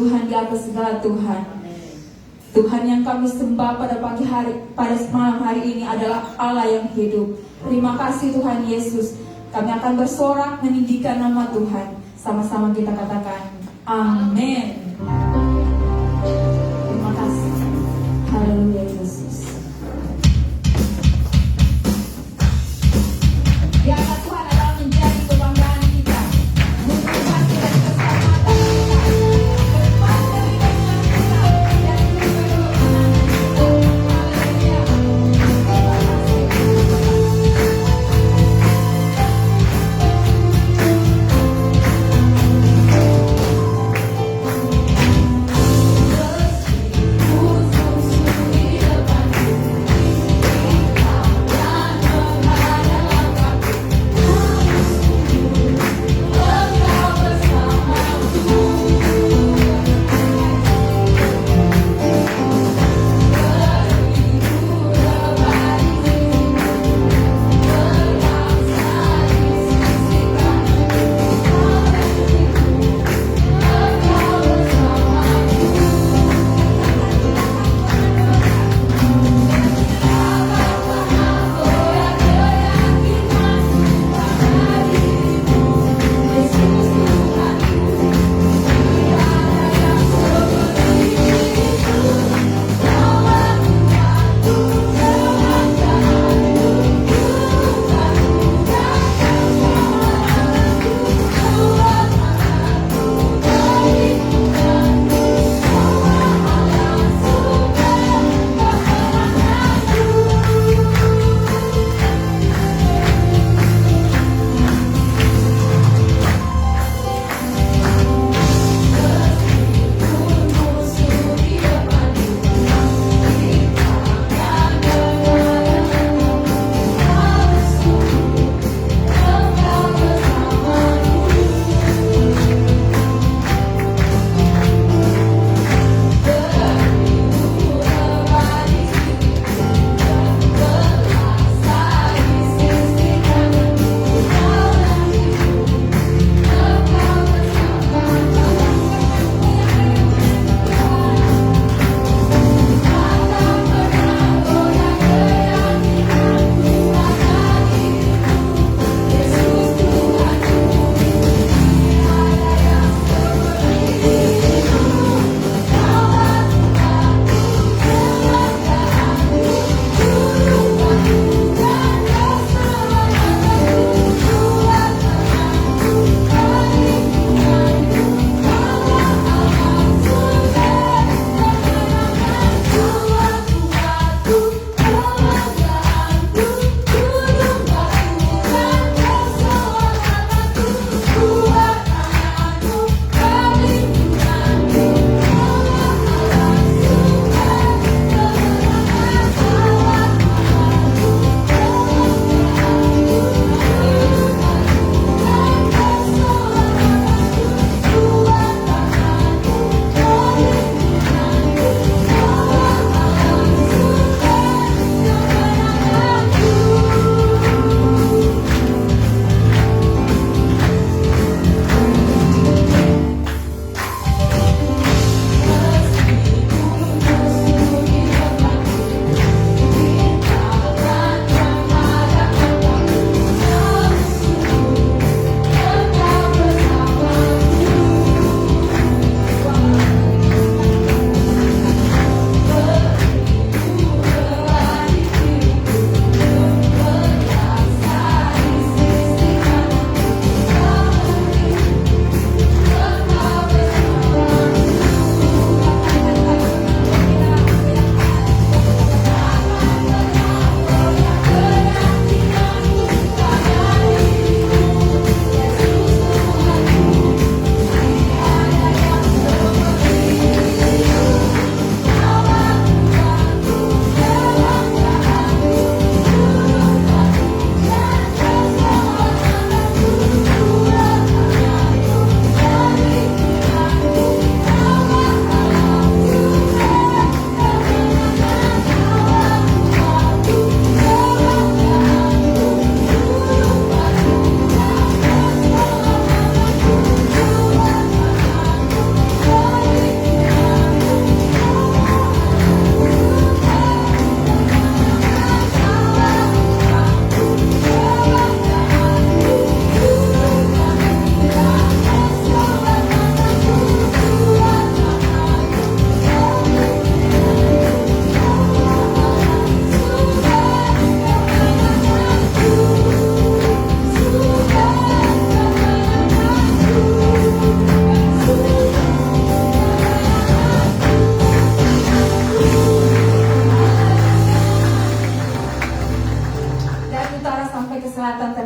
Tuhan di atas segala Tuhan. Tuhan yang kami sembah pada pagi hari, pada malam hari ini adalah Allah yang hidup. Terima kasih Tuhan Yesus. Kami akan bersorak meninggikan nama Tuhan. Sama-sama kita katakan, amin. Terima kasih. Haleluya Yesus. Biarlah Tuhan adalah menjadi kebanggaan kita. Menunjukkan kita di keselamatan kita. Berlepas dari dosa kita. Dan berdoa kita. Haleluya. Terima kasih.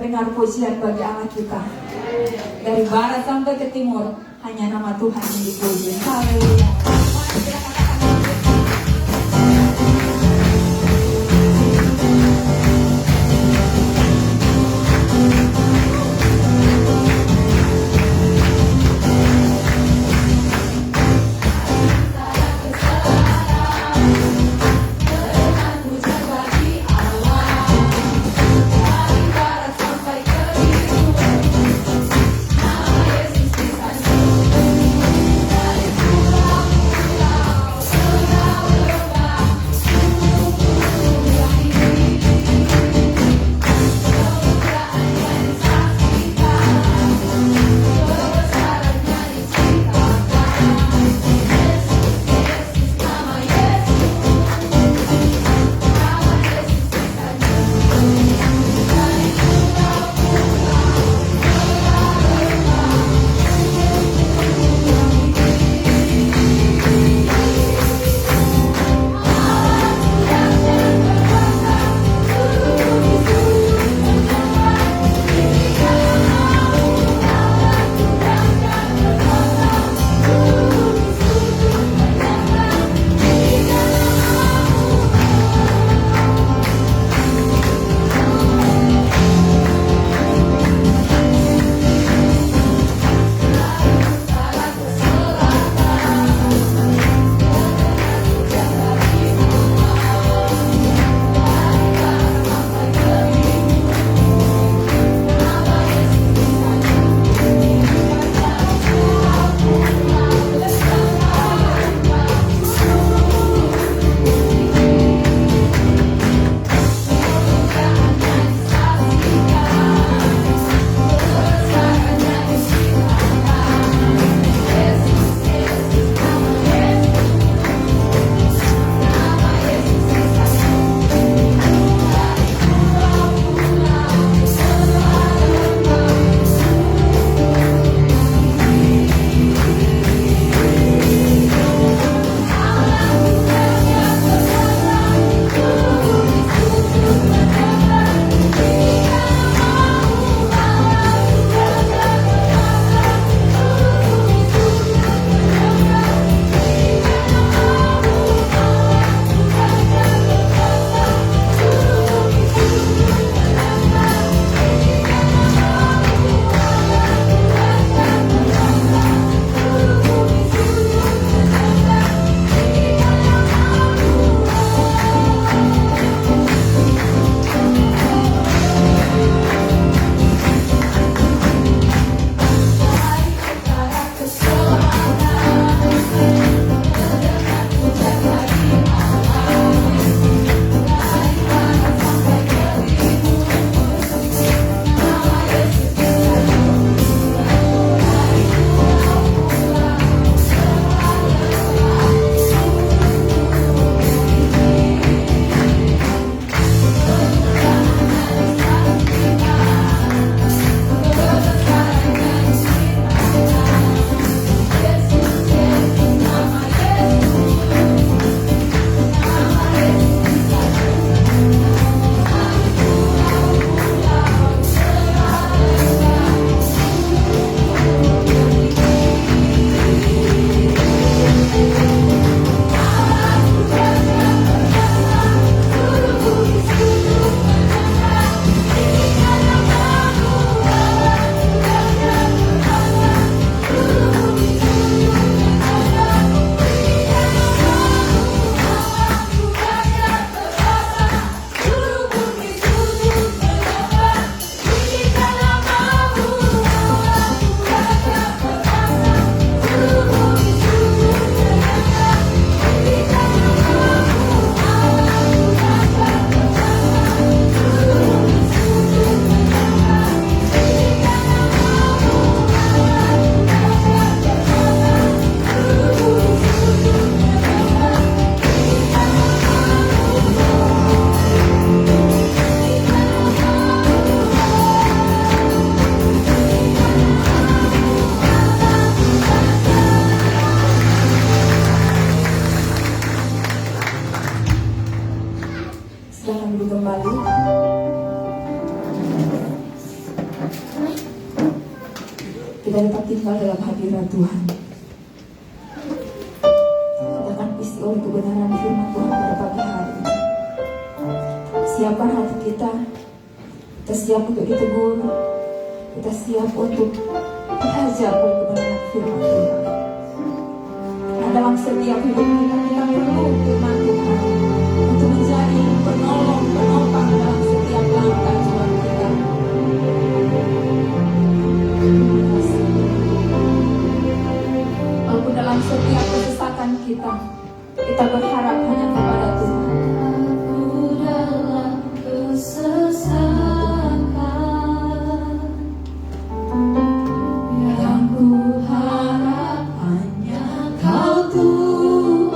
terdengar pujian bagi Allah kita. Dari barat sampai ke timur, hanya nama Tuhan yang dipuji. Haleluya. kita tetap tinggal dalam hadirat Tuhan. Kita akan isi oleh kebenaran firman Tuhan pada pagi hari ini. Siapkan hati kita. Kita siap untuk ditegur. Kita siap untuk diajar oleh kebenaran firman Tuhan. Nah, dalam setiap hidup kita perlu firman Tuhan untuk menjadi penolong, penopang dalam setiap langkah jalan kita. Walaupun dalam setiap kesesakan kita berharap hanya kepada Tuhan. Aku dalam kesesakan, yang ku harap hanya Kau Tuhan.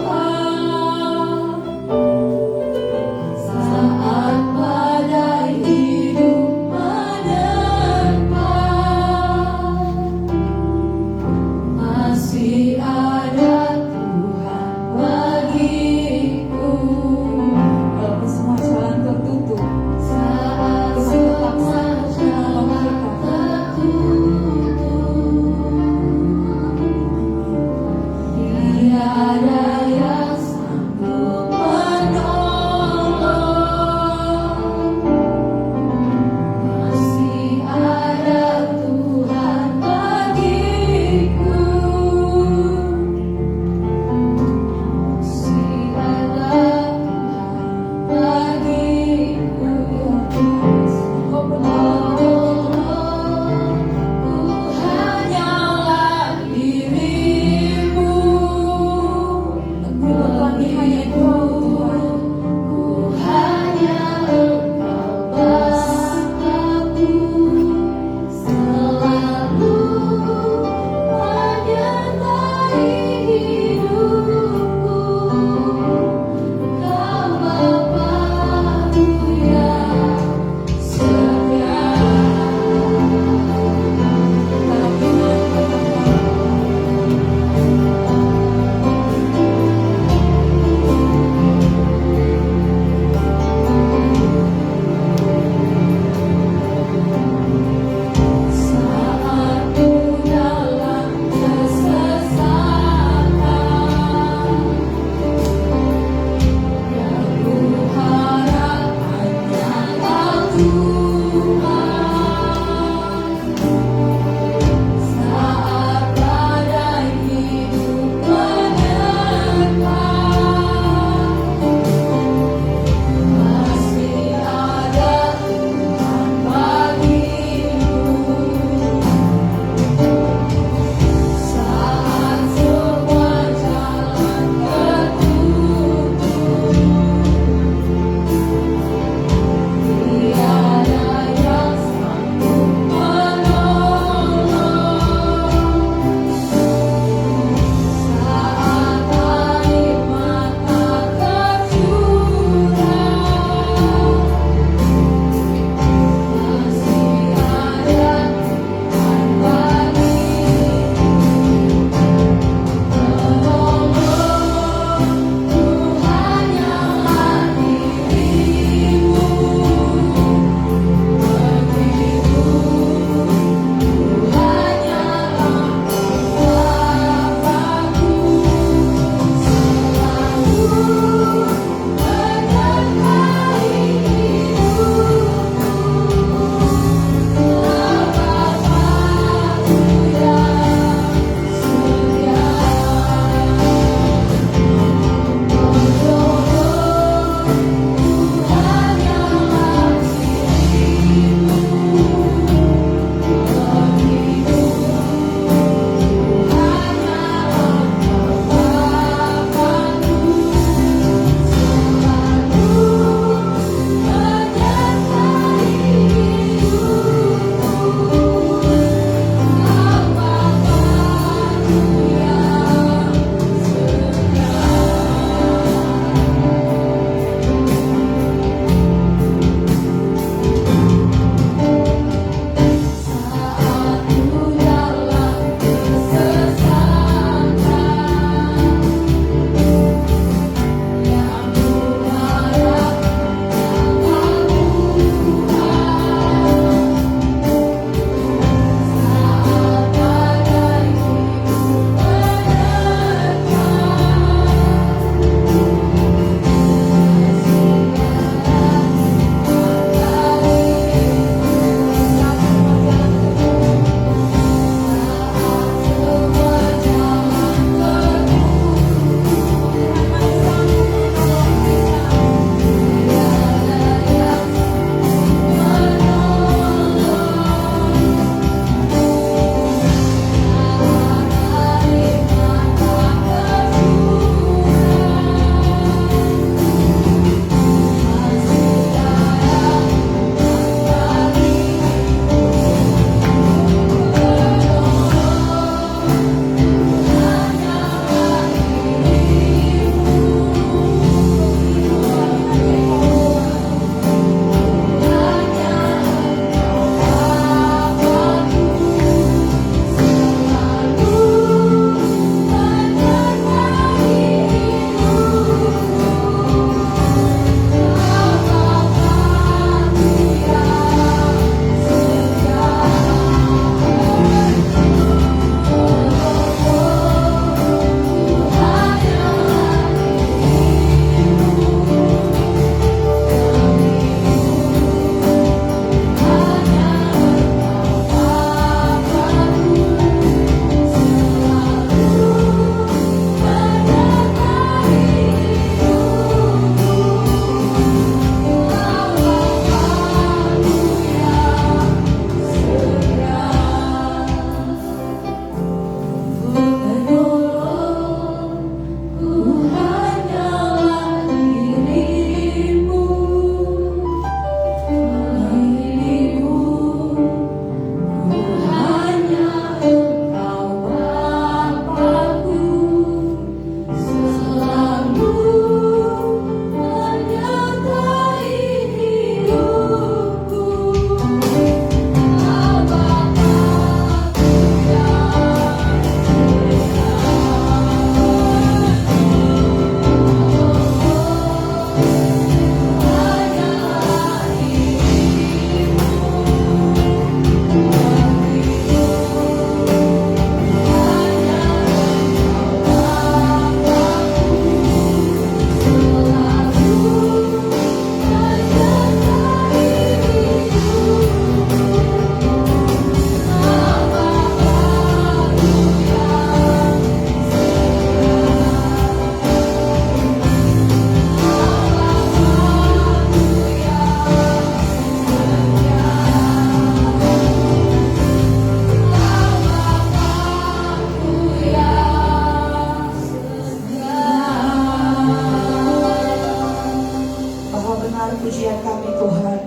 mendengar pujian kami Tuhan.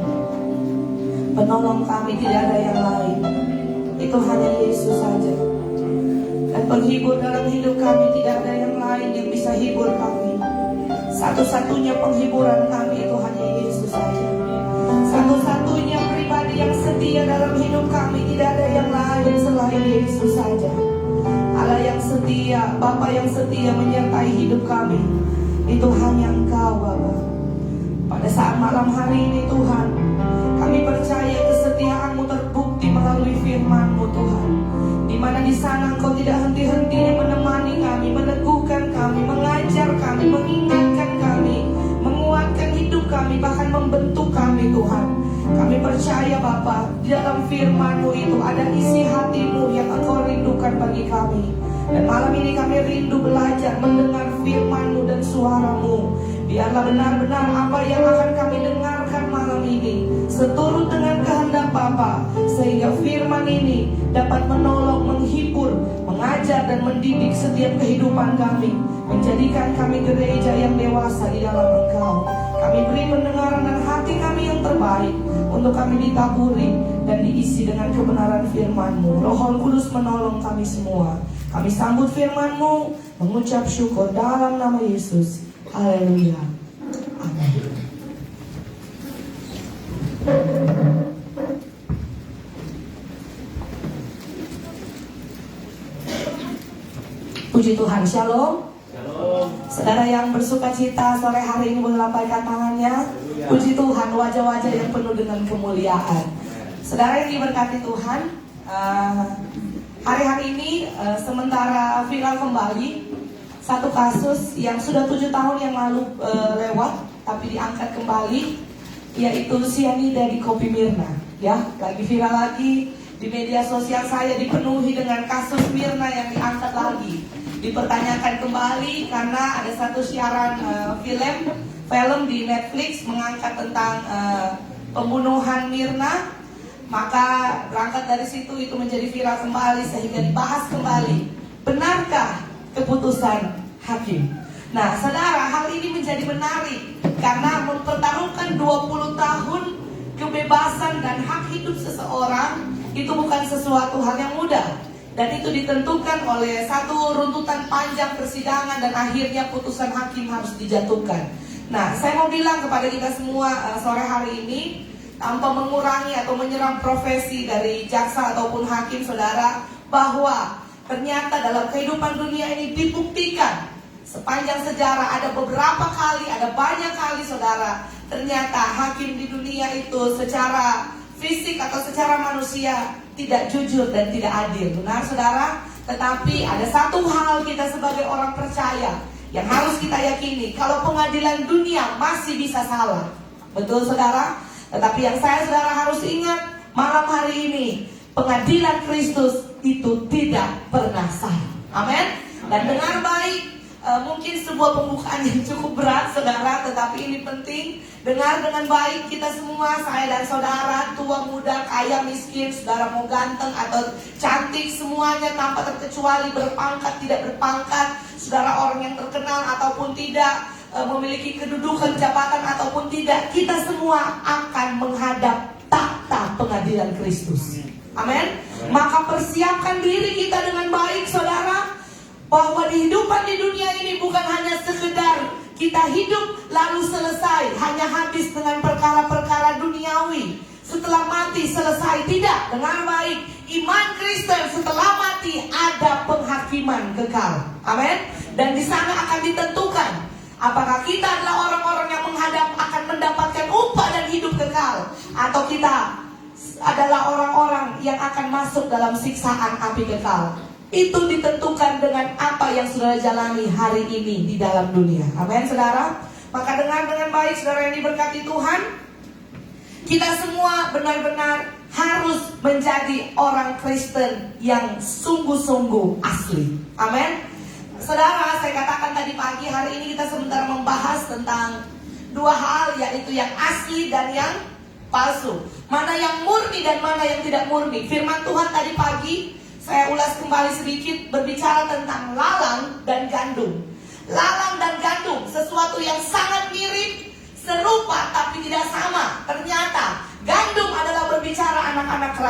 Penolong kami tidak ada yang lain, itu hanya Yesus saja. Dan penghibur dalam hidup kami tidak ada yang lain yang bisa hibur kami. Satu-satunya penghiburan kami itu hanya Yesus saja. Satu-satunya pribadi yang setia dalam hidup kami tidak ada yang lain selain Yesus saja. Allah yang setia, Bapa yang setia menyertai hidup kami, itu hanya Engkau Bapa. Pada saat malam hari ini Tuhan, kami percaya kesetiaan-Mu terbukti melalui firman-Mu Tuhan, di mana di sana Engkau tidak henti-hentinya menemani kami, meneguhkan kami, mengajar kami, mengingatkan kami, menguatkan hidup kami, bahkan membentuk kami Tuhan. Kami percaya Bapa, di dalam firman-Mu itu ada isi hati-Mu yang Engkau rindukan bagi kami. Dan malam ini kami rindu belajar mendengar firman-Mu dan suara-Mu. Biarlah benar-benar apa yang akan kami dengarkan malam ini seturut dengan kehendak Bapa, sehingga firman ini dapat menolong, menghibur, mengajar dan mendidik setiap kehidupan kami, menjadikan kami gereja yang dewasa di dalam Engkau. Kami beri pendengaran dan hati kami yang terbaik untuk kami ditaburi dan diisi dengan kebenaran firman-Mu. Roh Kudus menolong kami semua. Kami sambut firman-Mu, mengucap syukur dalam nama Yesus. Haleluya. Amin. Puji Tuhan, shalom. Saudara yang bersuka cita sore hari ini boleh lambaikan tangannya. Puji Tuhan, wajah-wajah yang penuh dengan kemuliaan. Saudara yang diberkati Tuhan, hari-hari ini sementara viral kembali satu kasus yang sudah 7 tahun yang lalu lewat, tapi diangkat kembali, yaitu sianida di kopi Mirna. Ya, lagi viral lagi di media sosial saya, dipenuhi dengan kasus Mirna yang diangkat lagi, dipertanyakan kembali karena ada satu siaran film di Netflix mengangkat tentang pembunuhan Mirna. Maka berangkat dari situ itu menjadi viral kembali sehingga dibahas kembali. Benarkah keputusan hakim? Nah, saudara, hal ini menjadi menarik karena mempertaruhkan 20 tahun kebebasan dan hak hidup seseorang itu bukan sesuatu hal yang mudah. Dan itu ditentukan oleh satu runtutan panjang persidangan dan akhirnya putusan hakim harus dijatuhkan. Nah, saya mau bilang kepada kita semua sore hari ini, tanpa mengurangi atau menyerang profesi dari jaksa ataupun hakim, saudara, bahwa ternyata dalam kehidupan dunia ini dibuktikan sepanjang sejarah ada beberapa kali, ada banyak kali, saudara, ternyata hakim di dunia itu secara fisik atau secara manusia tidak jujur dan tidak adil. Benar, saudara? Tetapi ada satu hal kita sebagai orang percaya yang harus kita yakini, kalau pengadilan dunia masih bisa salah. Betul, saudara? Tetapi yang saudara harus ingat malam hari ini, pengadilan Kristus itu tidak pernah salah. Amin. Dan dengar baik, mungkin sebuah pembukaan yang cukup berat, saudara, tetapi ini penting. Dengar dengan baik, kita semua, saya dan saudara, tua muda, kaya miskin, saudara mau ganteng atau cantik, semuanya tanpa terkecuali, berpangkat tidak berpangkat, saudara orang yang terkenal ataupun tidak, memiliki kedudukan jabatan ataupun tidak, kita semua akan menghadap takhta pengadilan Kristus. Amin. Maka persiapkan diri kita dengan baik, saudara, bahwa kehidupan di dunia ini bukan hanya sekedar kita hidup lalu selesai, hanya habis dengan perkara-perkara duniawi. Setelah mati selesai, tidak. Dengar baik, iman Kristen setelah mati ada penghakiman kekal. Amin. Dan di sana akan ditentukan apakah kita adalah orang-orang yang menghadap akan mendapatkan upah dan hidup kekal, atau kita adalah orang-orang yang akan masuk dalam siksaan api kekal. Itu ditentukan dengan apa yang saudara jalani hari ini di dalam dunia. Amin, saudara. Maka dengar dengan baik, saudara yang diberkati Tuhan, kita semua benar-benar harus menjadi orang Kristen yang sungguh-sungguh asli. Amin. Saudara, saya katakan tadi pagi, hari ini kita sebentar membahas tentang dua hal, yaitu yang asli dan yang palsu. Mana yang murni dan mana yang tidak murni. Firman Tuhan tadi pagi, saya ulas kembali sedikit, berbicara tentang lalang dan gandum. Lalang dan gandum, sesuatu yang sangat mirip, serupa, tapi tidak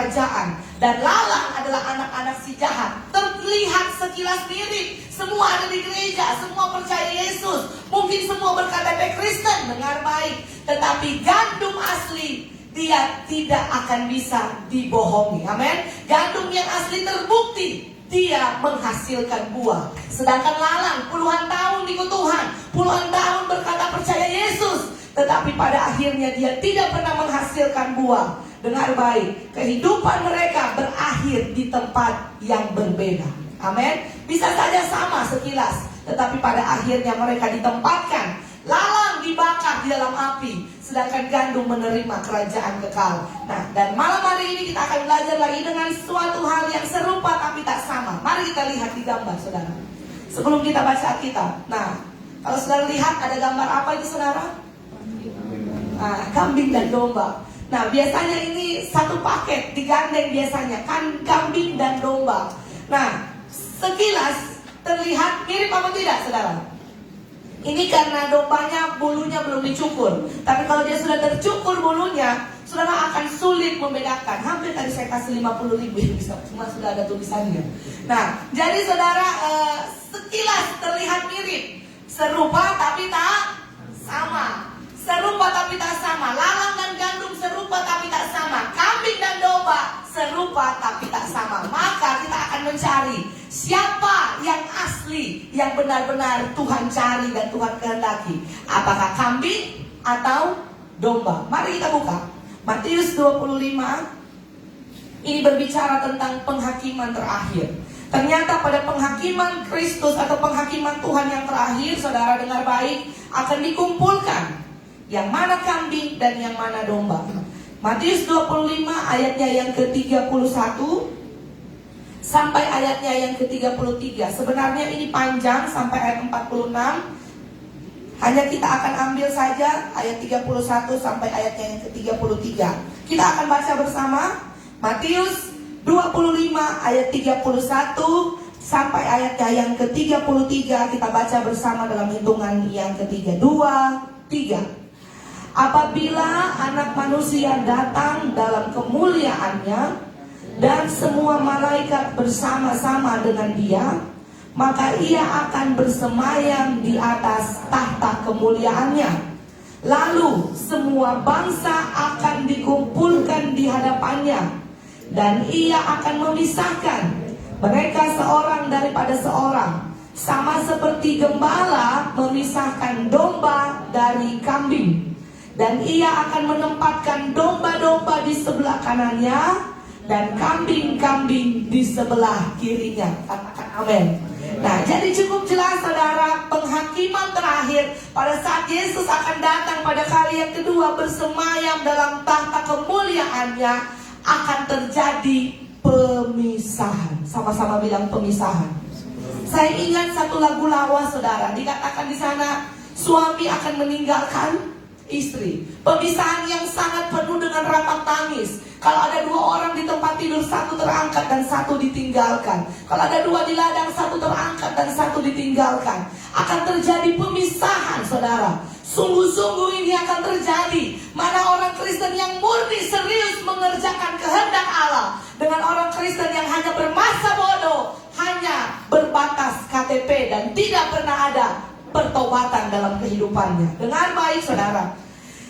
kerajaan. Dan lalang adalah anak-anak si jahat. Terlihat sekilas mirip. Semua ada di gereja, semua percaya Yesus. Mungkin semua berKTP Kristen, dengar baik. Tetapi gandum asli, dia tidak akan bisa dibohongi. Amin. Gandum yang asli terbukti, dia menghasilkan buah. Sedangkan lalang puluhan tahun ikut Tuhan, puluhan tahun berkata percaya Yesus, tetapi pada akhirnya dia tidak pernah menghasilkan buah. Dengar baik, kehidupan mereka berakhir di tempat yang berbeda. Amin. Bisa saja sama sekilas, tetapi pada akhirnya mereka ditempatkan. Lalang dibakar di dalam api, sedangkan gandum menerima kerajaan kekal. Nah, dan malam hari ini kita akan belajar lagi dengan suatu hal yang serupa tapi tak sama. Mari kita lihat di gambar, saudara. Sebelum kita baca Alkitab. Nah, kalau saudara lihat ada gambar apa itu, saudara? Nah, kambing dan domba. Nah, biasanya ini satu paket digandeng biasanya, kan kambing dan domba. Nah, sekilas terlihat mirip apa tidak, saudara? Ini karena dombanya bulunya belum dicukur. Tapi kalau dia sudah tercukur bulunya, saudara akan sulit membedakan. Hampir tadi saya kasih 50.000 yang bisa, cuma sudah ada tulisannya. Nah, jadi saudara sekilas terlihat mirip, serupa tapi tak sama. Serupa tapi tak sama. Lalang dan gandum serupa tapi tak sama. Kambing dan domba serupa tapi tak sama. Maka kita akan mencari siapa yang asli, yang benar-benar Tuhan cari dan Tuhan kehendaki. Apakah kambing atau domba? Mari kita buka Matius 25. Ini berbicara tentang penghakiman terakhir. Ternyata pada penghakiman Kristus atau penghakiman Tuhan yang terakhir, saudara dengar baik, akan dikumpulkan yang mana kambing dan yang mana domba. Matius 25 ayatnya yang ke-31 sampai ayatnya yang ke-33. Sebenarnya ini panjang sampai ayat 46. Hanya kita akan ambil saja ayat 31 sampai ayatnya yang ke-33. Kita akan baca bersama Matius 25 ayat 31 sampai ayatnya yang ke-33. Kita baca bersama dalam hitungan yang ketiga. 2, 3. Apabila Anak Manusia datang dalam kemuliaannya dan semua malaikat bersama-sama dengan dia, maka ia akan bersemayam di atas tahta kemuliaannya. Lalu semua bangsa akan dikumpulkan di hadapannya, dan ia akan memisahkan mereka seorang daripada seorang, sama seperti gembala memisahkan domba dari kambing. Dan ia akan menempatkan domba-domba di sebelah kanannya dan kambing-kambing di sebelah kirinya. Katakan amin. Nah, jadi cukup jelas, saudara, penghakiman terakhir pada saat Yesus akan datang pada kali yang kedua bersemayam dalam tahta kemuliaannya, akan terjadi pemisahan. Sama-sama bilang pemisahan. Saya ingat satu lagu lawas, saudara, dikatakan di sana suami akan meninggalkan istri. Pemisahan yang sangat penuh dengan rapat tangis. Kalau ada dua orang di tempat tidur, satu terangkat dan satu ditinggalkan. Kalau ada dua di ladang, satu terangkat dan satu ditinggalkan. Akan terjadi pemisahan, saudara. Sungguh-sungguh ini akan terjadi. Mana orang Kristen yang murni serius mengerjakan kehendak Allah, dengan orang Kristen yang hanya bermasa bodoh, hanya berbatas KTP dan tidak pernah ada pertobatan dalam kehidupannya. Dengar baik, saudara.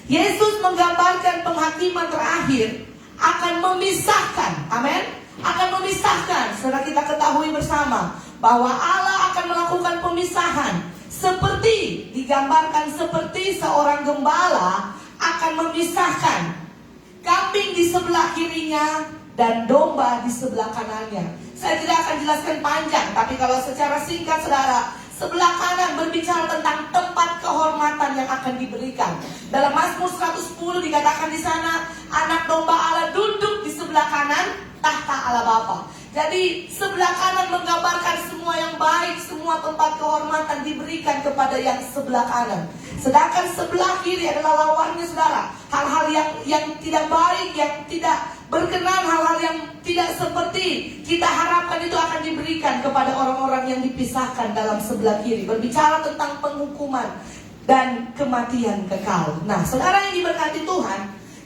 Yesus menggambarkan penghakiman terakhir akan memisahkan. Amin. Akan memisahkan. Saudara, kita ketahui bersama bahwa Allah akan melakukan pemisahan, seperti digambarkan seperti seorang gembala akan memisahkan kambing di sebelah kirinya dan domba di sebelah kanannya. Saya tidak akan jelaskan panjang, tapi kalau secara singkat, saudara, sebelah kanan berbicara tentang tempat kehormatan yang akan diberikan. Dalam Mazmur 110 dikatakan di sana, anak domba Allah duduk di sebelah kanan tahta Allah Bapa. Jadi sebelah kanan menggambarkan semua yang baik, semua tempat kehormatan diberikan kepada yang sebelah kanan. Sedangkan sebelah kiri adalah lawannya, saudara. Hal-hal yang tidak baik, yang tidak berkenan, hal-hal yang tidak seperti kita harapkan itu akan diberikan kepada orang-orang yang dipisahkan dalam sebelah kiri. Berbicara tentang penghukuman dan kematian kekal. Nah, saudara yang diberkati Tuhan,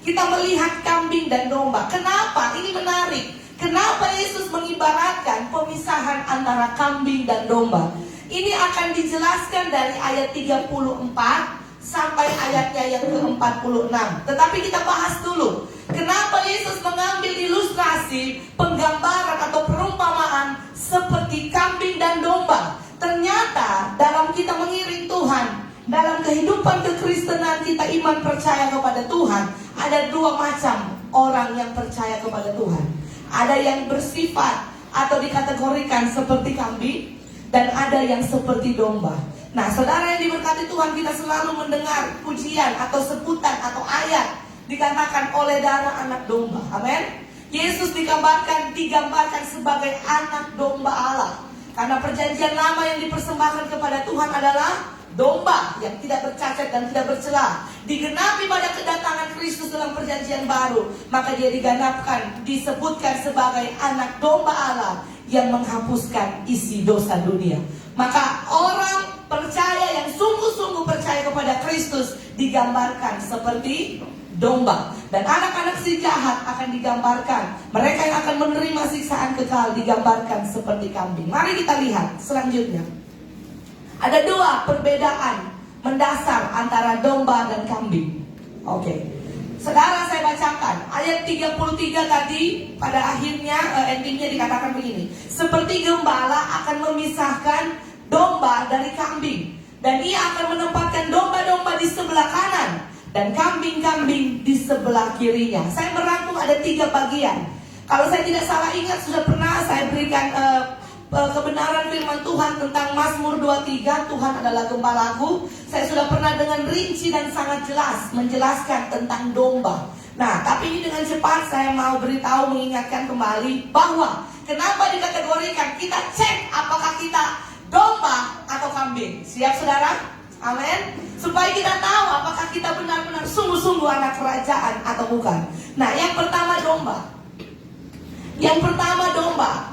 kita melihat kambing dan domba. Kenapa? Ini menarik. Kenapa Yesus mengibaratkan pemisahan antara kambing dan domba? Ini akan dijelaskan dari ayat 34 sampai ayatnya yang ke-46. Tetapi kita bahas dulu, kenapa Yesus mengambil ilustrasi, penggambaran atau perumpamaan seperti kambing dan domba. Ternyata dalam kita mengiring Tuhan, dalam kehidupan kekristenan kita, iman percaya kepada Tuhan, ada dua macam orang yang percaya kepada Tuhan. Ada yang bersifat atau dikategorikan seperti kambing, dan ada yang seperti domba. Nah, saudara yang diberkati Tuhan, kita selalu mendengar pujian atau sebutan atau ayat dikatakan oleh darah anak domba. Amin. Yesus digambarkan sebagai anak domba Allah. Karena perjanjian lama yang dipersembahkan kepada Tuhan adalah domba yang tidak bercacat dan tidak bercela. Digenapi pada kedatangan Kristus dalam perjanjian baru, maka dia disebutkan sebagai anak domba Allah yang menghapuskan isi dosa dunia. Maka orang percaya yang sungguh-sungguh percaya kepada Kristus digambarkan seperti domba. Dan anak-anak si jahat akan digambarkan, mereka yang akan menerima siksaan kekal digambarkan seperti kambing. Mari kita lihat selanjutnya. Ada dua perbedaan mendasar antara domba dan kambing. Oke. Saudara, saya bacakan ayat 33 tadi, pada akhirnya endingnya dikatakan begini. Seperti gembala akan memisahkan domba dari kambing, dan ia akan menempatkan domba-domba di sebelah kanan dan kambing-kambing di sebelah kirinya. Saya merangkum ada 3 bagian. Kalau saya tidak salah ingat, sudah pernah saya berikan kebenaran firman Tuhan tentang Mazmur 23, Tuhan adalah gembalaku. Saya sudah pernah dengan rinci dan sangat jelas menjelaskan tentang domba. Nah, tapi ini dengan cepat saya mau beritahu, mengingatkan kembali bahwa kenapa dikategorikan, kita cek apakah kita domba atau kambing. Siap saudara? Amin. Supaya kita tahu apakah kita benar-benar sungguh-sungguh anak kerajaan atau bukan. Nah, yang pertama domba.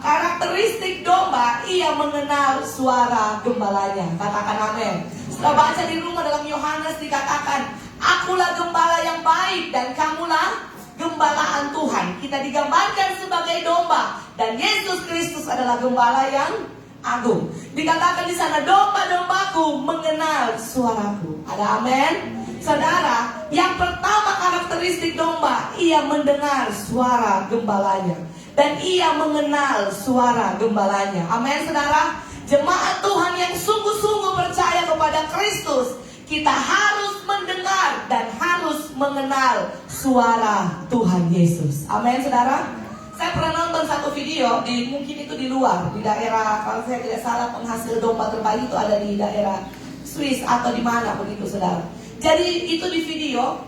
Karakteristik domba, ia mengenal suara gembalanya. Katakan amin. Setelah baca di rumah dalam Yohanes dikatakan, akulah gembala yang baik dan kamulah gembalaan Tuhan. Kita digambarkan sebagai domba dan Yesus Kristus adalah gembala yang agung. Dikatakan di sana, domba-dombaku mengenal suaraku. Ada amin. Saudara, yang pertama karakteristik domba, ia mendengar suara gembalanya. Dan ia mengenal suara gembalanya. Amin saudara. Jemaat Tuhan yang sungguh-sungguh percaya kepada Kristus, kita harus mendengar dan harus mengenal suara Tuhan Yesus. Amin saudara. Saya pernah nonton satu video, mungkin itu di luar, di daerah, kalau saya tidak salah, penghasil domba terbaik itu ada di daerah Swiss atau di mana begitu saudara. Jadi itu di video,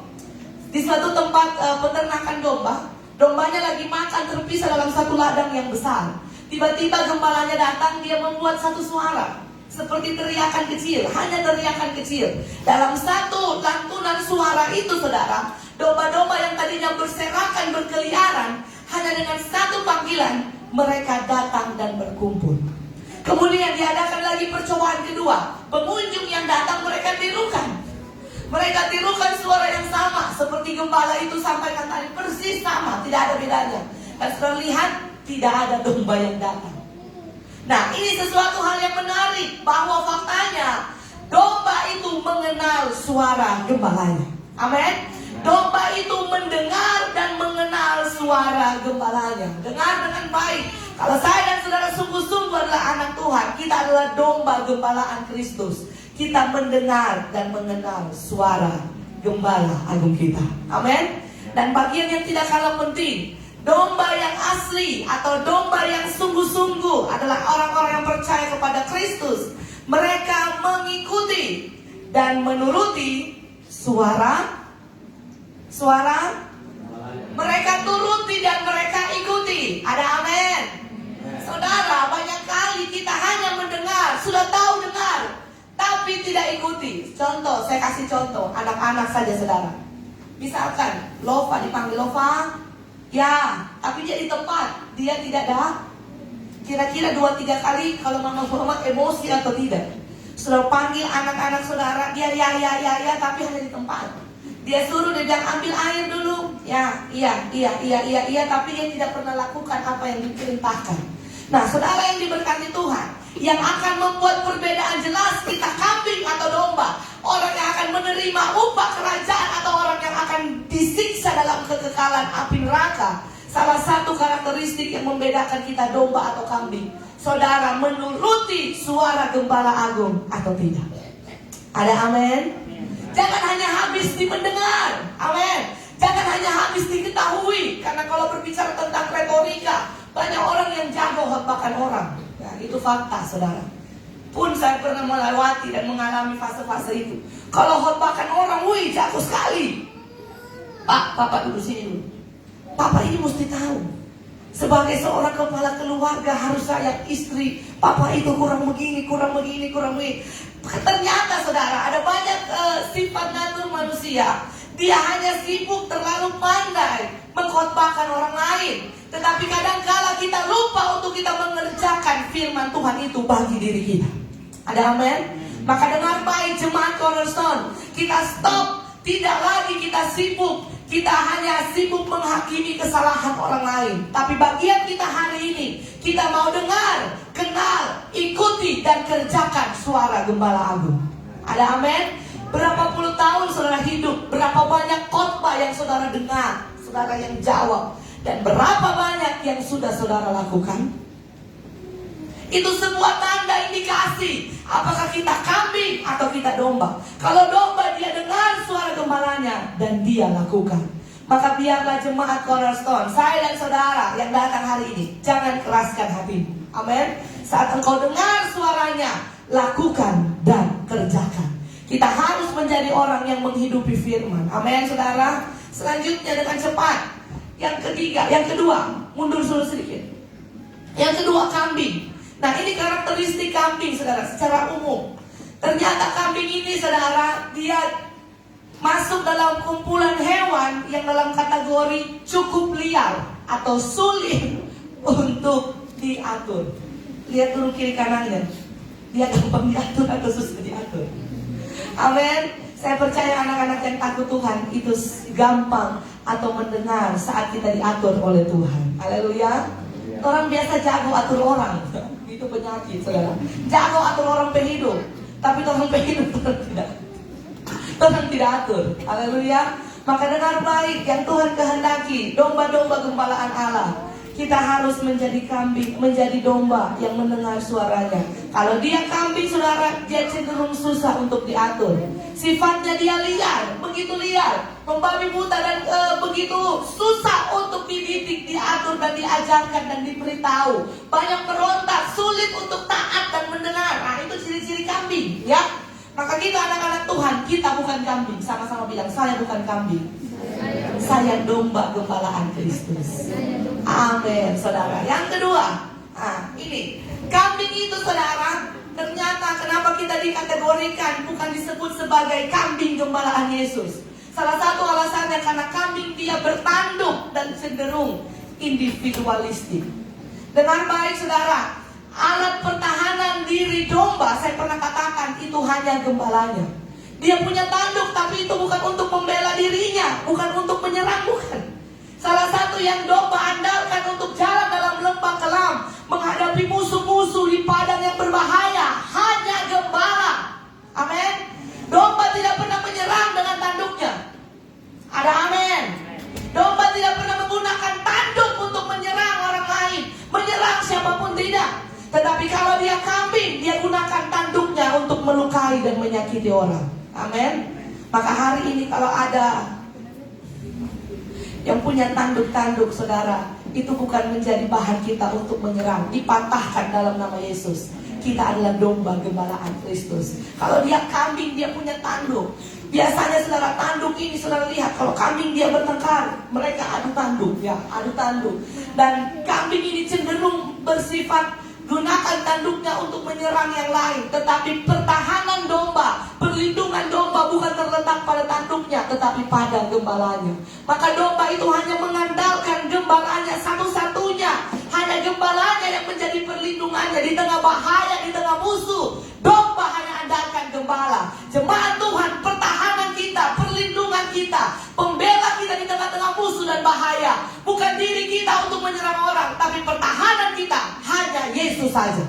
di suatu tempat peternakan domba. Dombanya lagi makan terpisah dalam satu ladang yang besar. Tiba-tiba gembalanya datang, dia membuat satu suara seperti teriakan kecil, hanya teriakan kecil. Dalam satu lantunan suara itu saudara, domba-domba yang tadinya berserakan berkeliaran, hanya dengan satu panggilan mereka datang dan berkumpul. Kemudian diadakan lagi percobaan kedua. Pengunjung yang datang mereka tirukan. Mereka tirukan suara yang sama seperti gembala itu sampaikan tadi, persis sama, tidak ada bedanya. Dan setelah lihat, tidak ada domba yang datang. Nah, ini sesuatu hal yang menarik, bahwa faktanya domba itu mengenal suara gembalanya. Amin. Domba itu mendengar dan mengenal suara gembalanya. Dengar dengan baik. Kalau saya dan saudara sungguh-sungguh adalah anak Tuhan, kita adalah domba gembalaan Kristus. Kita mendengar dan mengenal suara gembala agung kita. Amin. Dan bagian yang tidak kalah penting, domba yang asli atau domba yang sungguh-sungguh adalah orang-orang yang percaya kepada Kristus. Mereka mengikuti dan menuruti suara. Mereka turuti dan mereka ikuti. Ada amin. Saudara, banyak kali kita hanya mendengar, sudah tahu dengar, tapi tidak ikuti. Contoh, saya kasih contoh, anak-anak saja saudara. Misalkan, Lova dipanggil Lova, ya, tapi dia di tempat, dia tidak ada. Kira-kira 2-3 kali, kalau mama emosi atau tidak. Sudah panggil anak-anak saudara, dia ya, tapi hanya di tempat. Dia suruh, dia bilang ambil air dulu. Ya, iya, tapi dia tidak pernah lakukan apa yang diperintahkan. Nah, saudara yang diberkati Tuhan, yang akan membuat perbedaan jelas kita kambing atau domba, orang yang akan menerima upah kerajaan atau orang yang akan disiksa dalam kekekalan api neraka. Salah satu karakteristik yang membedakan kita domba atau kambing, saudara menuruti suara gembala agung atau tidak. Ada amin? Jangan hanya habis di mendengar, amin. Jangan hanya habis diketahui, karena kalau berbicara tentang retorika, banyak orang yang jago khotbahkan orang. Ya, itu fakta, saudara. Pun saya pernah melewati dan mengalami fase-fase itu. Kalau khotbahkan orang, wih, jago sekali. Pak, Papa duduk sini dulu. Papa ini mesti tahu, sebagai seorang kepala keluarga harus sayang istri. Papa itu kurang begini. Ternyata saudara, ada banyak sifat natur manusia. Dia hanya sibuk terlalu pandai mengkhotbahkan orang lain, tetapi kadangkala kita lupa untuk kita mengerjakan firman Tuhan itu bagi diri kita. Ada amin? Maka dengar baik jemaat Cornerstone, kita stop. Tidak lagi kita sibuk, kita hanya sibuk menghakimi kesalahan orang lain. Tapi bagian kita hari ini, kita mau dengar, kenal, ikuti dan kerjakan suara gembala agung. Ada amin? Berapa puluh tahun saudara hidup, berapa banyak khotbah yang saudara dengar, saudara yang jawab, dan berapa banyak yang sudah saudara lakukan? Itu sebuah tanda indikasi apakah kita kambing atau kita domba. Kalau domba, dia dengar suara gembalanya dan dia lakukan. Maka biarlah jemaat Cornerstone, saya dan saudara yang datang hari ini, jangan keraskan hati. Amin. Saat engkau dengar suaranya, lakukan dan kerjakan. Kita harus menjadi orang yang menghidupi firman. Amin, saudara. Selanjutnya dengan cepat, yang kedua, mundur dulu sedikit. Yang kedua, kambing. Nah, ini karakteristik kambing, saudara, secara umum. Ternyata kambing ini, saudara, dia masuk dalam kumpulan hewan yang dalam kategori cukup liar atau sulit untuk diatur. Lihat dulu kiri kanannya, dia gampang diatur atau susah diatur. Amin. Saya percaya anak-anak yang takut Tuhan itu gampang atau mendengar saat kita diatur oleh Tuhan. Haleluya. Orang biasa jago atur orang, itu penyakit, saudara. Jago atur orang pehidup, tapi orang pehidup Tuhan tidak atur. Haleluya. Maka dengar baik, yang Tuhan kehendaki, domba-domba gembalaan Allah, kita harus menjadi kambing, menjadi domba yang mendengar suaranya. Kalau dia kambing, saudara, dia cenderung susah untuk diatur. Sifatnya dia liar, begitu liar, membabi buta dan begitu susah untuk dididik, diatur dan diajarkan dan diberitahu. Banyak merontak, sulit untuk taat dan mendengar. Nah, itu ciri-ciri kambing, ya. Maka kita anak-anak Tuhan, kita bukan kambing. Sama-sama bilang, saya bukan kambing. Saya domba gembalaan Kristus. Amin, saudara. Yang kedua, ini kambing itu, saudara, ternyata kenapa kita dikategorikan bukan disebut sebagai kambing gembalaan Yesus. Salah satu alasannya karena kambing dia bertanduk dan cenderung individualistik. Dengar baik, saudara, alat pertahanan diri domba, saya pernah katakan, itu hanya gembalanya. Dia punya tanduk, tapi itu bukan untuk membela dirinya, bukan untuk menyerang, bukan. Salah satu yang domba andalkan untuk jalan dalam lembah kelam, menghadapi musuh-musuh di padang yang berbahaya, hanya gembala. Amin. Domba tidak pernah menyerang dengan tanduknya. Ada amin. Domba tidak pernah menggunakan tanduk untuk menyerang orang lain, menyerang siapapun tidak. Tetapi kalau dia kambing, dia gunakan tanduknya untuk melukai dan menyakiti orang. Amin. Maka hari ini kalau ada yang punya tanduk-tanduk, saudara, itu bukan menjadi bahan kita untuk menyerang, dipatahkan dalam nama Yesus. Kita adalah domba gembalaan Kristus. Kalau dia kambing, dia punya tanduk. Biasanya, saudara, tanduk ini, saudara lihat, kalau kambing dia bertengkar, mereka adu tanduk, ya, adu tanduk. Dan kambing ini cenderung bersifat gunakan tanduknya untuk menyerang yang lain. Tetapi pertahanan domba, perlindungan domba bukan terletak pada tanduknya, tetapi pada gembalanya. Maka domba itu hanya mengandalkan gembalanya satu-satunya. Hanya gembalanya yang menjadi perlindungannya di tengah bahaya, di tengah musuh. Domba hanya andalkan gembala. Jemaat Tuhan, pertahanan kita, perlindungan kita kita, pembela kita di tengah-tengah musuh dan bahaya. Bukan diri kita untuk menyerang orang, tapi pertahanan kita hanya Yesus saja.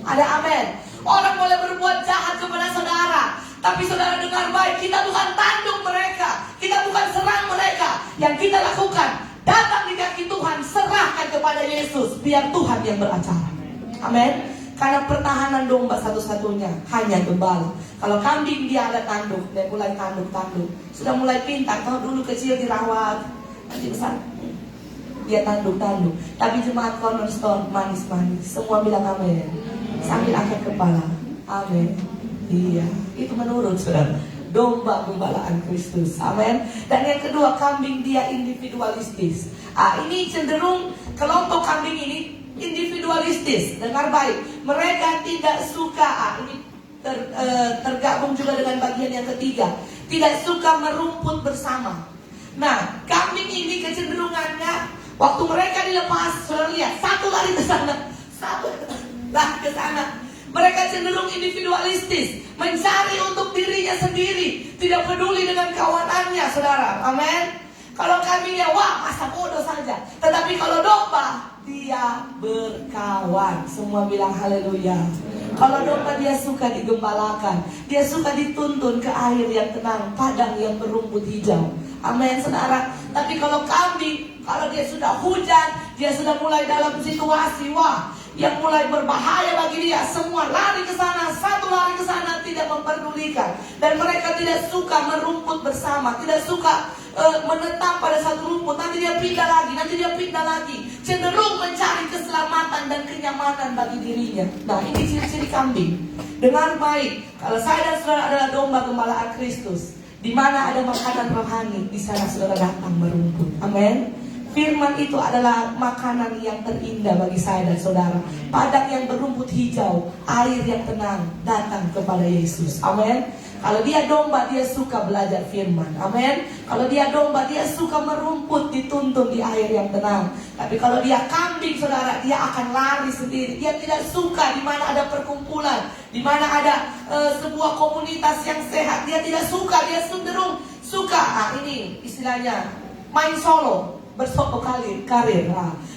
Ada amin. Orang boleh berbuat jahat kepada saudara, tapi saudara dengar baik, kita bukan tanduk mereka, kita bukan serang mereka. Yang kita lakukan, datang di kaki Tuhan, serahkan kepada Yesus, biar Tuhan yang beracara. Amin. Karena pertahanan domba satu-satunya hanya gembala. Kalau kambing dia ada tanduk, dia mulai tanduk-tanduk. Sudah mulai pintar, kalau dulu kecil dirawat, nanti besar dia tanduk-tanduk. Tapi jemaat Cornerstone manis-manis, semua bilang amin. Sambil angkat kepala, amin. Iya, itu menurut saudara, domba gembalaan Kristus, amin. Dan yang kedua, kambing dia individualistis. Ini cenderung kelompok kambing ini individualistis. Dengar baik, mereka tidak suka, ini tergabung juga dengan bagian yang ketiga, tidak suka merumput bersama. Nah, kambing ini kecenderungannya waktu mereka dilepas, saudara lihat, satu lari ke sana, satu lari ke sana. Mereka cenderung individualistis, mencari untuk dirinya sendiri, tidak peduli dengan kawanannya, saudara. Amin. Kalau kambingnya, wah masa bodoh saja. Tetapi kalau domba, dia berkawan. Semua bilang haleluya. Kalau domba dia suka digembalakan, dia suka dituntun ke air yang tenang, padang yang berumput hijau. Amin, saudara. Tapi kalau kambing, kalau dia sudah hujan, dia sudah mulai dalam situasi wah yang mulai berbahaya bagi dia, semua lari ke sana, satu lari ke sana, tidak memperdulikan. Dan mereka tidak suka merumput bersama, tidak suka menetap pada satu rumput. Nanti dia pindah lagi, nanti dia pindah lagi, cenderung mencari keselamatan dan kenyamanan bagi dirinya. Nah, ini ciri-ciri kambing. Dengar baik, kalau saya dan saudara adalah domba gembalaan Kristus, di mana ada makanan rohani, di sana saudara datang merumput. Amin. Firman itu adalah makanan yang terindah bagi saya dan saudara. Padang yang berumput hijau, air yang tenang, datang kepada Yesus. Amin. Kalau dia domba, dia suka belajar firman. Amin. Kalau dia domba, dia suka merumput, dituntun di air yang tenang. Tapi kalau dia kambing, saudara, dia akan lari sendiri. Dia tidak suka di mana ada perkumpulan, di mana ada sebuah komunitas yang sehat. Dia tidak suka, dia cenderung suka. Ini istilahnya main solo, bersoko karir.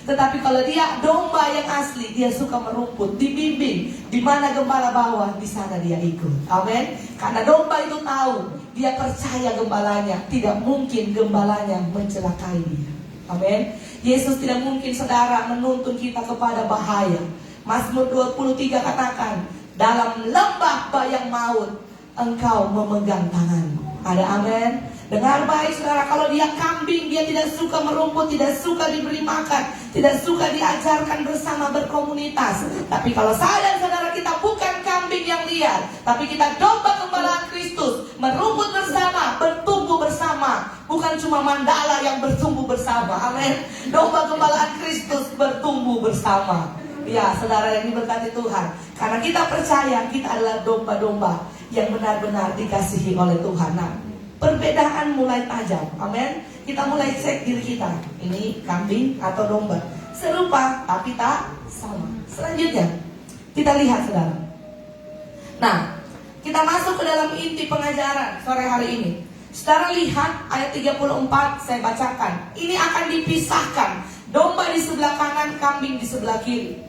Tetapi kalau dia domba yang asli, dia suka merumput, dibimbing, di mana gembala bawa, di sana dia ikut. Amin. Karena domba itu tahu, dia percaya gembalanya, tidak mungkin gembalanya mencelakai dia. Amin. Yesus tidak mungkin saudara menuntun kita kepada bahaya. Mazmur 23 katakan, dalam lembah bayang maut, engkau memegang tanganmu. Ada amin. Dengar baik saudara, kalau dia kambing, dia tidak suka merumput, tidak suka diberi makan, tidak suka diajarkan bersama berkomunitas. Tapi kalau saya dan saudara kita bukan kambing yang liar, tapi kita domba gembalaan Kristus, merumput bersama, bertumbuh bersama. Bukan cuma mandala yang bertumbuh bersama, amin. Domba gembalaan Kristus bertumbuh bersama. Ya saudara yang diberkati Tuhan, karena kita percaya kita adalah domba-domba yang benar-benar dikasihi oleh Tuhan. Nah, perbedaan mulai tajam, amin. Kita mulai cek diri kita, ini kambing atau domba. Serupa tapi tak sama. Selanjutnya kita lihat saudara. Nah, kita masuk ke dalam inti pengajaran sore hari ini. Saudara lihat ayat 34, saya bacakan. Ini akan dipisahkan, domba di sebelah kanan, kambing di sebelah kiri.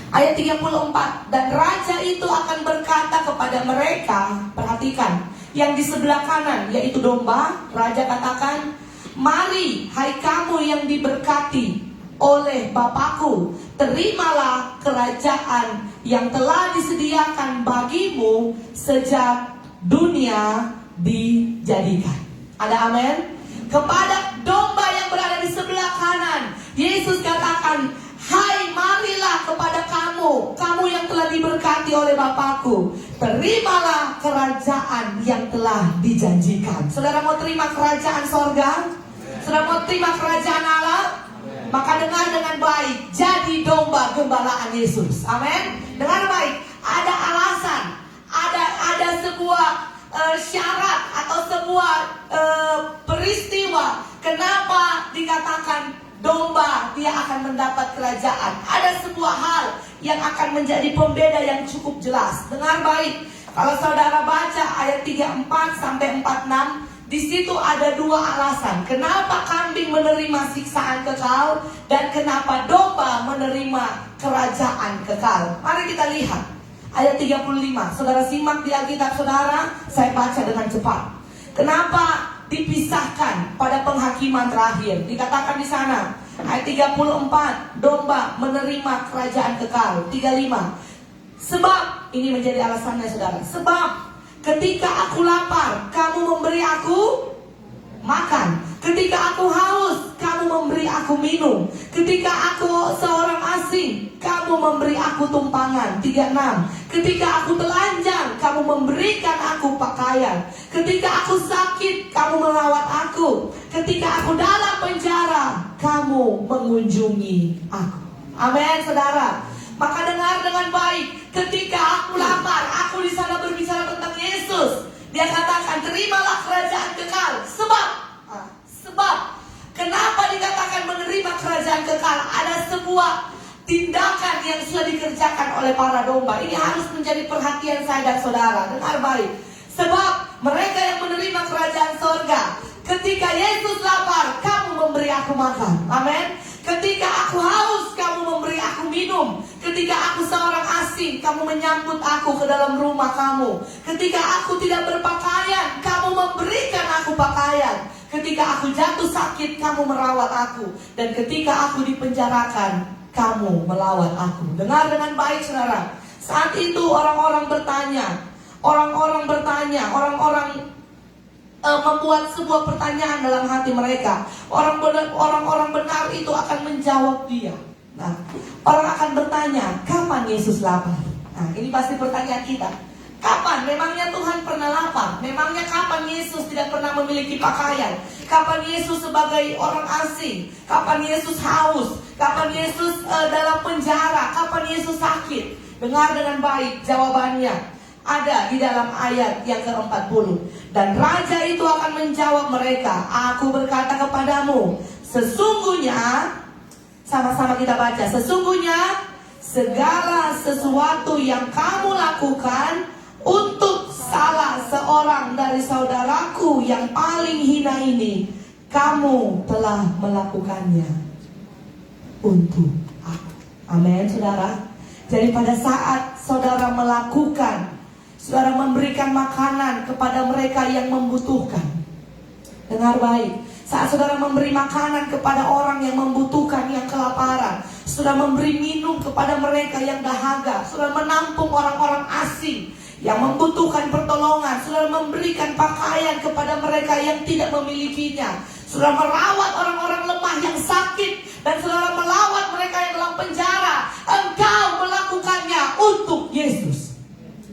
Ayat 34, dan raja itu akan berkata kepada mereka, perhatikan, yang di sebelah kanan, yaitu domba. Raja katakan, mari hai kamu yang diberkati oleh Bapakku, terimalah kerajaan yang telah disediakan bagimu sejak dunia dijadikan. Ada amin? Kepada domba yang berada di sebelah kanan, Yesus katakan, hai marilah kepada kamu yang telah diberkati oleh Bapakku, terimalah kerajaan yang telah dijanjikan. Saudara mau terima kerajaan sorga? Saudara mau terima kerajaan Allah? Maka dengar dengan baik, jadi domba gembalaan Yesus. Amin. Dengar baik, ada alasan, ada sebuah syarat atau sebuah peristiwa kenapa dikatakan domba dia akan mendapat kerajaan. Ada sebuah hal yang akan menjadi pembeda yang cukup jelas. Dengar baik, kalau saudara baca ayat 34 sampai 46, Di situ ada dua alasan kenapa kambing menerima siksaan kekal dan kenapa domba menerima kerajaan kekal. Mari kita lihat ayat 35. Saudara simak di Alkitab saudara, saya baca dengan cepat. Kenapa dipisahkan pada penghakiman terakhir? Dikatakan di sana ayat 34, domba menerima kerajaan kekal. 35. Sebab, ini menjadi alasannya saudara. Sebab ketika aku lapar, kamu memberi aku makan. Ketika aku haus, kamu memberi aku minum. Ketika aku seorang asing, kamu memberi aku tumpangan. 36. Ketika aku telanjang, kamu memberikan aku pakaian. Ketika aku sakit, kamu merawat aku. Ketika aku dalam penjara, kamu mengunjungi aku. Amin, saudara. Maka dengar dengan baik. Ketika aku lapar, aku di sana berbicara tentang Yesus. Dia katakan, terimalah kerajaan kekal. Sebab, kenapa dikatakan menerima kerajaan kekal? Ada sebuah tindakan yang sudah dikerjakan oleh para domba. Ini harus menjadi perhatian saya dan saudara. Dengar baik. Sebab mereka yang menerima kerajaan sorga, ketika Yesus lapar, kamu memberi aku makan. Amin. Ketika aku haus, kamu memberi aku minum. Ketika aku seorang asing, kamu menyambut aku ke dalam rumah kamu. Ketika aku tidak berpakaian, kamu memberikan aku pakaian. Ketika aku jatuh sakit, kamu merawat aku. Dan ketika aku dipenjarakan, kamu melawat aku. Dengar dengan baik saudara. Saat itu orang-orang bertanya, orang-orang membuat sebuah pertanyaan dalam hati mereka. Orang-orang benar itu akan menjawab dia. Nah, orang akan bertanya, kapan Yesus lapar? Nah, ini pasti pertanyaan kita. Kapan? Memangnya Tuhan pernah lapar? Memangnya kapan Yesus tidak pernah memiliki pakaian? Kapan Yesus sebagai orang asing? Kapan Yesus haus? Kapan Yesus dalam penjara? Kapan Yesus sakit? Dengar dengan baik jawabannya. Ada di dalam ayat yang ke-40. Dan raja itu akan menjawab mereka, aku berkata kepadamu, sesungguhnya, sama-sama kita baca, sesungguhnya segala sesuatu yang kamu lakukan untuk salah seorang dari saudaraku yang paling hina ini, kamu telah melakukannya untuk aku. Amin, saudara. Jadi pada saat saudara melakukan, saudara memberikan makanan kepada mereka yang membutuhkan. Dengar baik. Saat saudara memberi makanan kepada orang yang membutuhkan, yang kelaparan, saudara memberi minum kepada mereka yang dahaga, saudara menampung orang-orang asing yang membutuhkan pertolongan, saudara memberikan pakaian kepada mereka yang tidak memilikinya, saudara merawat orang-orang lemah yang sakit, dan saudara melawat mereka yang dalam penjara. Engkau melakukannya untuk Yesus.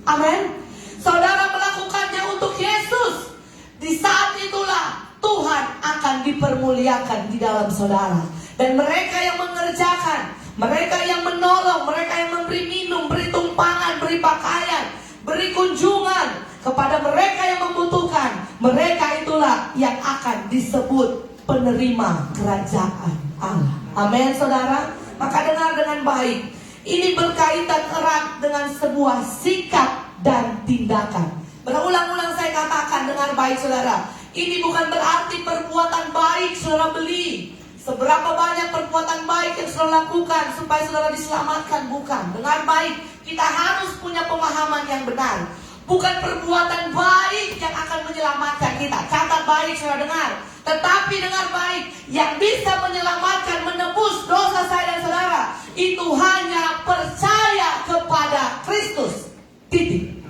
Amin. Saudara melakukannya untuk Yesus. Di saat itulah Tuhan akan dipermuliakan di dalam saudara. Dan mereka yang mengerjakan, mereka yang menolong, mereka yang memberi minum, beri tumpangan, beri pakaian, beri kunjungan kepada mereka yang membutuhkan, mereka itulah yang akan disebut penerima kerajaan Allah. Amin, saudara. Maka dengar dengan baik. Ini berkaitan erat dengan sebuah sikap dan tindakan. Berulang-ulang saya katakan, dengar baik saudara. Ini bukan berarti perbuatan baik saudara beli. Seberapa banyak perbuatan baik yang saudara lakukan supaya saudara diselamatkan, bukan. Dengar baik, kita harus punya pemahaman yang benar. Bukan perbuatan baik yang akan menyelamatkan kita. Catat baik saudara, dengar. Tetapi dengar baik, yang bisa menyelamatkan, menebus dosa saya dan saudara, itu hanya percaya kepada Kristus. Titik.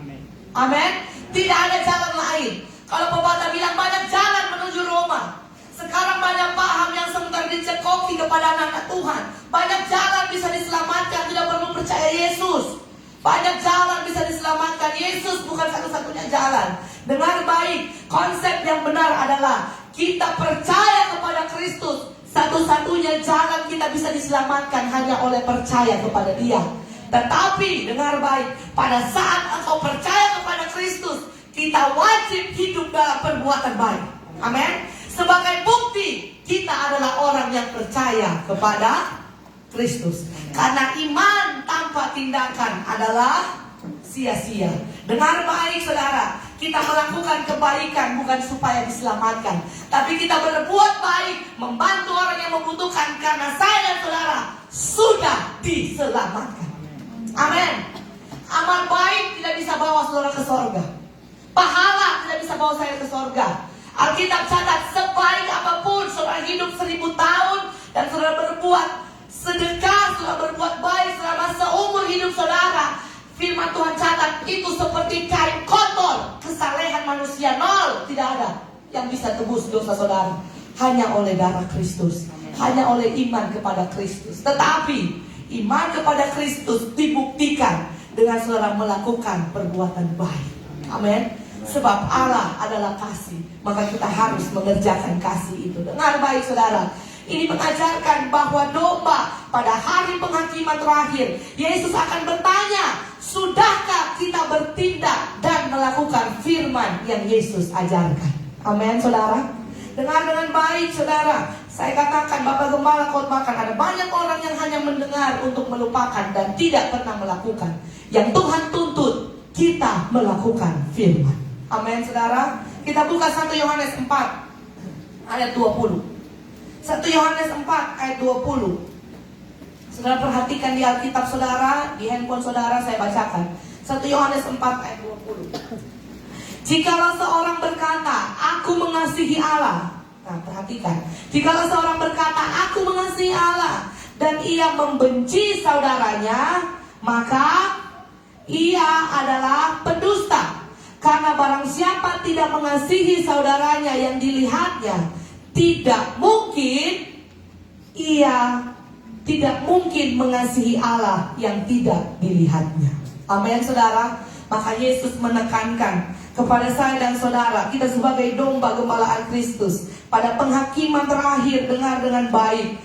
Amin. Tidak ada jalan lain. Kalau pepatah bilang banyak jalan menuju Roma. Sekarang banyak paham yang sebentar dicekoki kepada anak-anak Tuhan. Banyak jalan bisa diselamatkan, tidak perlu percaya Yesus. Banyak jalan bisa diselamatkan, Yesus bukan satu-satunya jalan. Dengar baik, konsep yang benar adalah kita percaya kepada Kristus. Satu-satunya jalan kita bisa diselamatkan hanya oleh percaya kepada Dia. Tetapi dengar baik, pada saat engkau percaya kepada Kristus, kita wajib hidup dalam perbuatan baik. Amin. Sebagai bukti kita adalah orang yang percaya kepada Kristus. Karena iman tanpa tindakan adalah sia-sia. Dengar baik saudara, kita melakukan kebaikan bukan supaya diselamatkan, tapi kita berbuat baik, membantu orang yang membutuhkan karena saya dan saudara sudah diselamatkan. Amin. Amal baik tidak bisa bawa saudara ke sorga. Pahala tidak bisa bawa saya ke sorga. Alkitab catat, sebaik apapun saudara hidup 1000 tahun dan saudara berbuat sedekah, saudara berbuat baik selama seumur hidup saudara, firman Tuhan catat itu seperti kain kotor. Kesalehan manusia nol, tidak ada yang bisa tebus dosa saudara, hanya oleh darah Kristus, hanya oleh iman kepada Kristus. Tetapi iman kepada Kristus dibuktikan dengan saudara melakukan perbuatan baik. Amin. Sebab Allah adalah kasih, maka kita harus mengerjakan kasih itu. Dengar baik saudara, ini mengajarkan bahwa domba pada hari penghakiman terakhir, Yesus akan bertanya, sudahkah kita bertindak dan melakukan firman yang Yesus ajarkan? Amin saudara. Dengar dengan baik saudara. Saya katakan, Bapak Gembala khotbahkan, ada banyak orang yang hanya mendengar untuk melupakan dan tidak pernah melakukan. Yang Tuhan tuntut kita melakukan firman. Amin saudara. Kita buka 1 Yohanes 4 ayat 20. 1 Yohanes 4 ayat 20. Saudara perhatikan di Alkitab saudara, di handphone saudara saya bacakan. 1 Yohanes 4 ayat 20. Jikalau seorang berkata, aku mengasihi Allah. Nah perhatikan, jikalau seorang berkata, aku mengasihi Allah, dan ia membenci saudaranya, maka ia adalah pendusta. Karena barang siapa tidak mengasihi saudaranya yang dilihatnya, tidak mungkin mengasihi Allah yang tidak dilihatnya. Amin saudara. Maka Yesus menekankan kepada saya dan saudara, kita sebagai domba gembalaan Kristus, pada penghakiman terakhir, dengar dengan baik,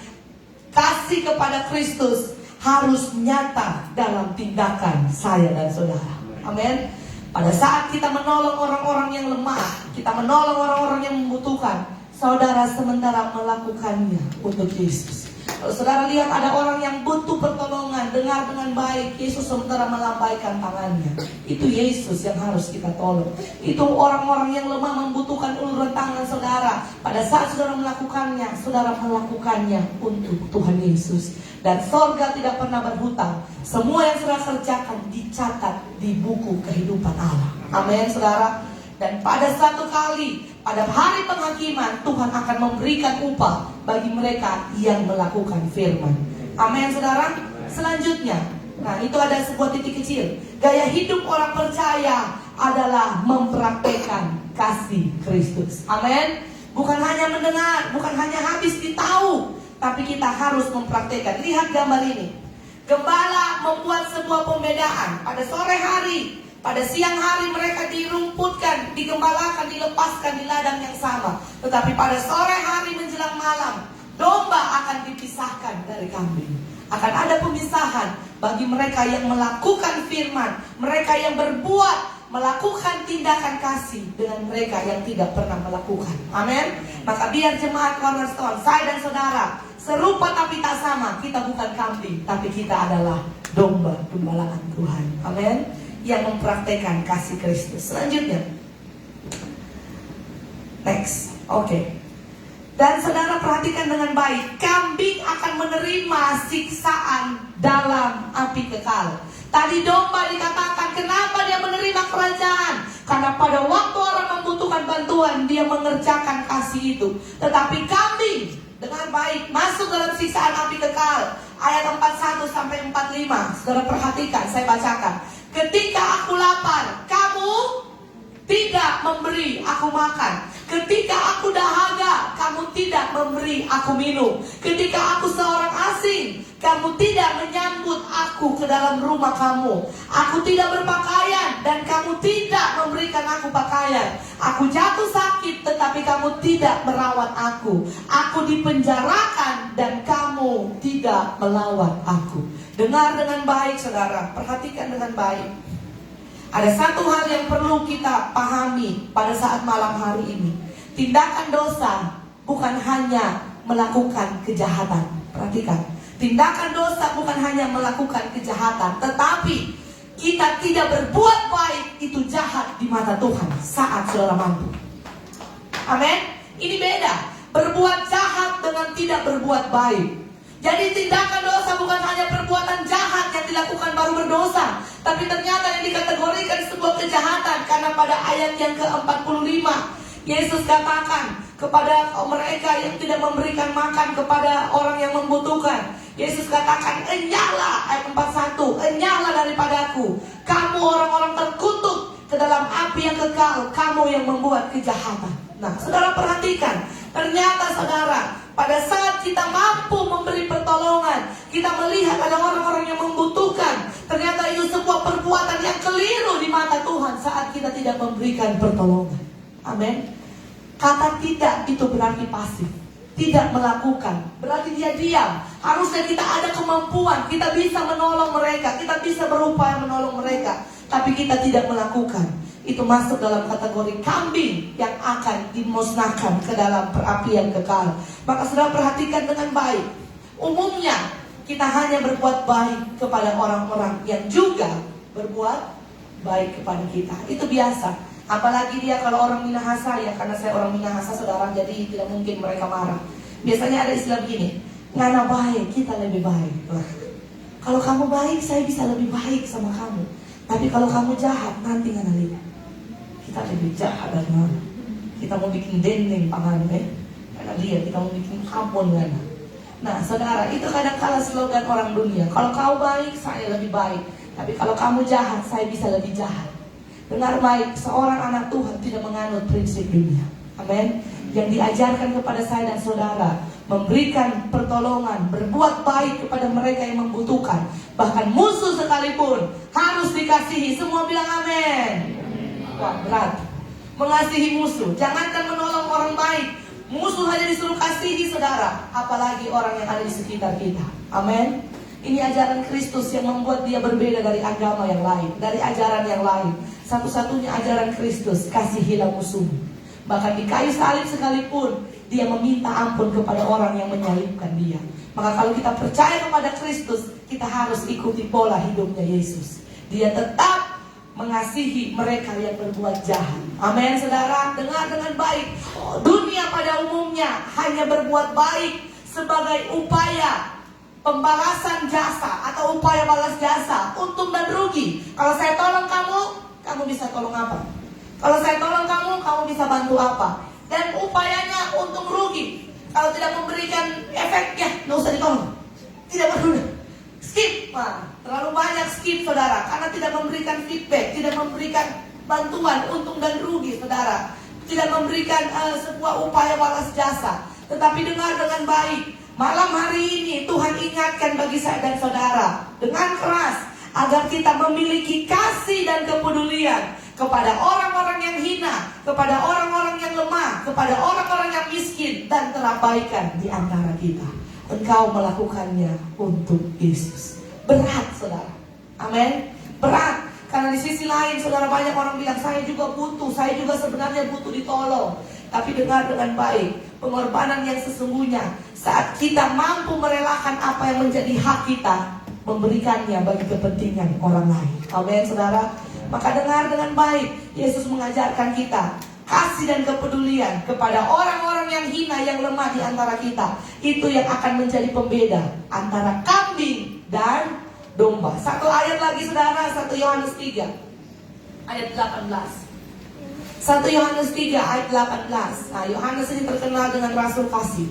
kasih kepada Kristus harus nyata dalam tindakan saya dan saudara. Amin. Pada saat kita menolong orang-orang yang lemah, kita menolong orang-orang yang membutuhkan, saudara sementara melakukannya untuk Yesus. Kalau saudara lihat ada orang yang butuh pertolongan, dengar dengan baik, Yesus sementara melambaikan tangannya. Itu Yesus yang harus kita tolong. Itu orang-orang yang lemah membutuhkan uluran tangan saudara. Pada saat saudara melakukannya, saudara melakukannya untuk Tuhan Yesus. Dan sorga tidak pernah berhutang. Semua yang saudara kerjakan dicatat di buku kehidupan Allah. Amin saudara. Dan pada satu kali, pada hari penghakiman, Tuhan akan memberikan upah bagi mereka yang melakukan firman. Amin saudara. Selanjutnya, nah itu ada sebuah titik kecil. Gaya hidup orang percaya adalah mempraktekkan kasih Kristus. Amin. Bukan hanya mendengar, bukan hanya habis ditahu, tapi kita harus mempraktekkan. Lihat gambar ini. Gembala membuat sebuah pembedaan. Pada sore hari, pada siang hari mereka dirumputkan, digembalakan, dilepaskan di ladang yang sama. Tetapi pada sore hari menjelang malam, domba akan dipisahkan dari kambing. Akan ada pemisahan bagi mereka yang melakukan firman, mereka yang berbuat, melakukan tindakan kasih, dengan mereka yang tidak pernah melakukan. Amin. Maka biar jemaat Cornerstone, saya dan saudara serupa tapi tak sama. Kita bukan kambing, tapi kita adalah domba gembalaan Tuhan. Amin. Yang mempraktekkan kasih Kristus. Selanjutnya, next. Oke. Dan saudara perhatikan dengan baik, kambing akan menerima siksaan dalam api kekal. Tadi domba dikatakan kenapa dia menerima kerajaan, karena pada waktu orang membutuhkan bantuan dia mengerjakan kasih itu. Tetapi kambing dengan baik masuk dalam siksaan api kekal. Ayat 41 sampai 45. Saudara perhatikan, saya bacakan. Ketika aku lapar, kamu tidak memberi aku makan. Ketika aku dahaga, kamu tidak memberi aku minum. Ketika aku seorang asing, kamu tidak menyambut aku ke dalam rumah kamu. Aku tidak berpakaian dan kamu tidak memberikan aku pakaian. Aku jatuh sakit tetapi kamu tidak merawat aku. Aku dipenjarakan dan kamu tidak melawat aku. Dengar dengan baik saudara, perhatikan dengan baik. Ada satu hal yang perlu kita pahami pada saat malam hari ini. Tindakan dosa bukan hanya melakukan kejahatan. Perhatikan, tindakan dosa bukan hanya melakukan kejahatan, tetapi kita tidak berbuat baik itu jahat di mata Tuhan saat saudara mampu. Amin. Ini beda. Berbuat jahat dengan tidak berbuat baik. Jadi tindakan dosa bukan hanya perbuatan jahat yang dilakukan baru berdosa, tapi ternyata yang dikategorikan sebuah kejahatan. Karena pada ayat yang ke-45 Yesus katakan kepada mereka yang tidak memberikan makan kepada orang yang membutuhkan, Yesus katakan, enyahlah, ayat 41, enyahlah daripadaku, kamu orang-orang terkutuk ke dalam api yang kekal, kamu yang membuat kejahatan. Nah, saudara perhatikan, ternyata saudara, pada saat kita mampu memberi pertolongan, kita melihat ada orang-orang yang membutuhkan, ternyata itu sebuah perbuatan yang keliru di mata Tuhan saat kita tidak memberikan pertolongan. Amin. Kata tidak itu berarti pasif, tidak melakukan, berarti dia diam. Harusnya kita ada kemampuan, kita bisa menolong mereka, kita bisa berupaya menolong mereka, tapi kita tidak melakukan. Itu masuk dalam kategori kambing yang akan dimusnahkan ke dalam perapian kekal. Maka saudara perhatikan dengan baik. Umumnya kita hanya berbuat baik kepada orang-orang yang juga berbuat baik kepada kita. Itu biasa. Apalagi dia kalau orang Minahasa, ya karena saya orang Minahasa saudara, jadi tidak mungkin mereka marah. Biasanya ada istilah begini, ngana baik, kita lebih baik. Nah, kalau kamu baik, saya bisa lebih baik sama kamu. Tapi kalau kamu jahat, nanti ngana lihat kita lebih jahat dari mana. Kita mau bikin dendeng pangan, karena lihat kita mau bikin ampun ngana. Nah saudara, itu kadang-kala slogan orang dunia. Kalau kau baik, saya lebih baik. Tapi kalau kamu jahat, saya bisa lebih jahat. Dengar baik, seorang anak Tuhan tidak menganut prinsip dunia. Amin. Yang diajarkan kepada saya dan saudara, memberikan pertolongan, berbuat baik kepada mereka yang membutuhkan. Bahkan musuh sekalipun harus dikasihi. Semua bilang amin. Wah, berat. Mengasihi musuh. Jangankan menolong orang baik, musuh hanya disuruh kasihi saudara, apalagi orang yang ada di sekitar kita. Amin. Ini ajaran Kristus yang membuat dia berbeda dari agama yang lain, dari ajaran yang lain. Satu-satunya ajaran Kristus, kasihilah musuhmu. Bahkan di kayu salib sekalipun, dia meminta ampun kepada orang yang menyalibkan dia. Maka kalau kita percaya kepada Kristus, kita harus ikuti pola hidupnya Yesus. Dia tetap mengasihi mereka yang berbuat jahat. Amin saudara, dengar dengan baik. Dunia pada umumnya hanya berbuat baik sebagai upaya pembalasan jasa atau upaya balas jasa, untung dan rugi. Kalau saya tolong kamu, kamu bisa tolong apa? Kalau saya tolong kamu, kamu bisa bantu apa? Dan upayanya untung rugi. Kalau tidak memberikan efek, ya nggak usah ditolong. Tidak berguna. Skip. Nah, terlalu banyak skip saudara, karena tidak memberikan feedback, tidak memberikan bantuan untung dan rugi saudara, tidak memberikan sebuah upaya balas jasa. Tetapi dengar dengan baik, malam hari ini Tuhan ingatkan bagi saya dan saudara dengan keras, agar kita memiliki kasih dan kepedulian kepada orang-orang yang hina, kepada orang-orang yang lemah, kepada orang-orang yang miskin dan terabaikan di antara kita. Engkau melakukannya untuk Yesus. Berat saudara. Amin. Berat. Karena di sisi lain saudara, banyak orang bilang, saya juga butuh, saya juga sebenarnya butuh ditolong. Tapi dengar dengan baik, pengorbanan yang sesungguhnya saat kita mampu merelakan apa yang menjadi hak kita, memberikannya bagi kepentingan orang lain. Amin saudara. Maka dengar dengan baik, Yesus mengajarkan kita kasih dan kepedulian kepada orang-orang yang hina, yang lemah di antara kita. Itu yang akan menjadi pembeda antara kambing dan domba. Satu ayat lagi saudara, 1 Yohanes 3 ayat 18. 1 Yohanes 3 ayat 18. Nah, Yohanes ini terkenal dengan rasul kasih.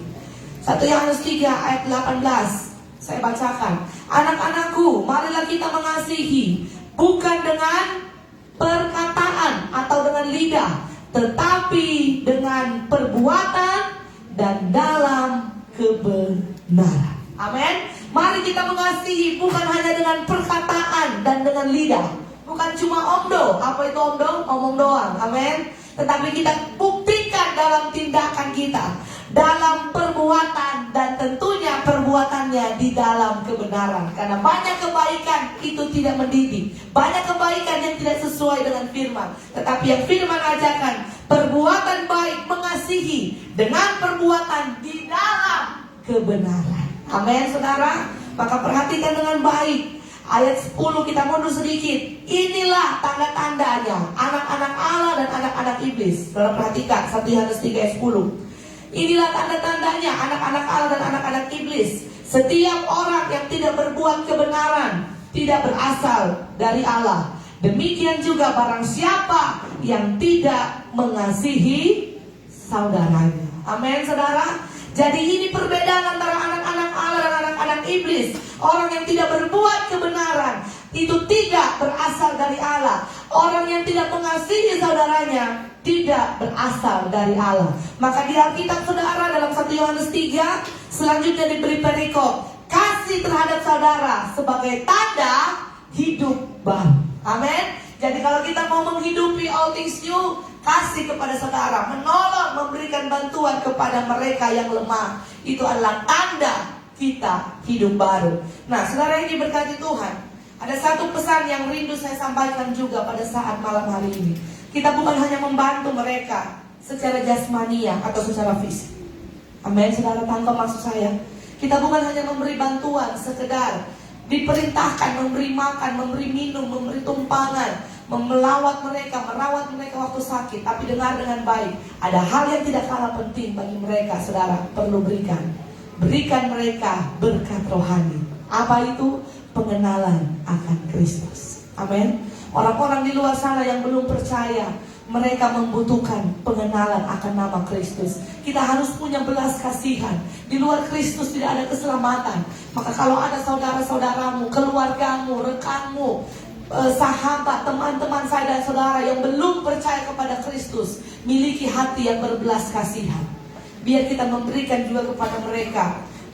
1 Yohanes 3 ayat 18. Saya bacakan. Anak-anakku, marilah kita mengasihi, bukan dengan perkataan atau dengan lidah, tetapi dengan perbuatan dan dalam kebenaran. Amin. Mari kita mengasihi bukan hanya dengan perkataan dan dengan lidah. Bukan cuma omdo. Apa itu omdo? Ngomong doang. Amin. Tetapi kita buktikan dalam tindakan kita, dalam perbuatan, dan tentunya perbuatannya di dalam kebenaran. Karena banyak kebaikan itu tidak mendidik, banyak kebaikan yang tidak sesuai dengan firman. Tetapi yang firman ajarkan, perbuatan baik mengasihi dengan perbuatan di dalam kebenaran. Amin saudara. Maka perhatikan dengan baik, Ayat 10 kita mundur sedikit. Inilah tanda-tandanya anak-anak Allah dan anak-anak iblis. Saudara perhatikan 1 Yohanes 3 ayat 10. Inilah tanda-tandanya anak-anak Allah dan anak-anak iblis. Setiap orang yang tidak berbuat kebenaran tidak berasal dari Allah. Demikian juga barang siapa yang tidak mengasihi saudaranya. Amin, saudara. Jadi ini perbedaan antara anak-anak Allah dan anak-anak iblis. Orang yang tidak berbuat kebenaran itu tidak berasal dari Allah. Orang yang tidak mengasihi saudaranya tidak berasal dari Allah. Maka di Alkitab saudara dalam 1 Yohanes 3 selanjutnya diberi perikop, kasih terhadap saudara sebagai tanda hidup baru. Amin. Jadi kalau kita mau menghidupi all things new, kasih kepada saudara, menolong, memberikan bantuan kepada mereka yang lemah, itu adalah tanda kita hidup baru. Nah, saudara yang diberkati Tuhan, ada satu pesan yang rindu saya sampaikan juga pada saat malam hari ini. Kita bukan hanya membantu mereka secara jasmania atau secara fisik. Amin, saudara, tangkap maksud saya. Kita bukan hanya memberi bantuan sekedar diperintahkan memberi makan, memberi minum, memberi tumpangan, merawat mereka waktu sakit. Tapi dengar dengan baik, ada hal yang tidak kalah penting bagi mereka, saudara, perlu berikan. Berikan mereka berkat rohani. Apa itu? Pengenalan akan Kristus. Amin. Orang-orang di luar sana yang belum percaya, mereka membutuhkan pengenalan akan nama Kristus. Kita harus punya belas kasihan. Di luar Kristus tidak ada keselamatan. Maka kalau ada saudara-saudaramu, keluargamu, rekanmu, sahabat, teman-teman saya dan saudara yang belum percaya kepada Kristus, miliki hati yang berbelas kasihan. Biar kita memberikan juga kepada mereka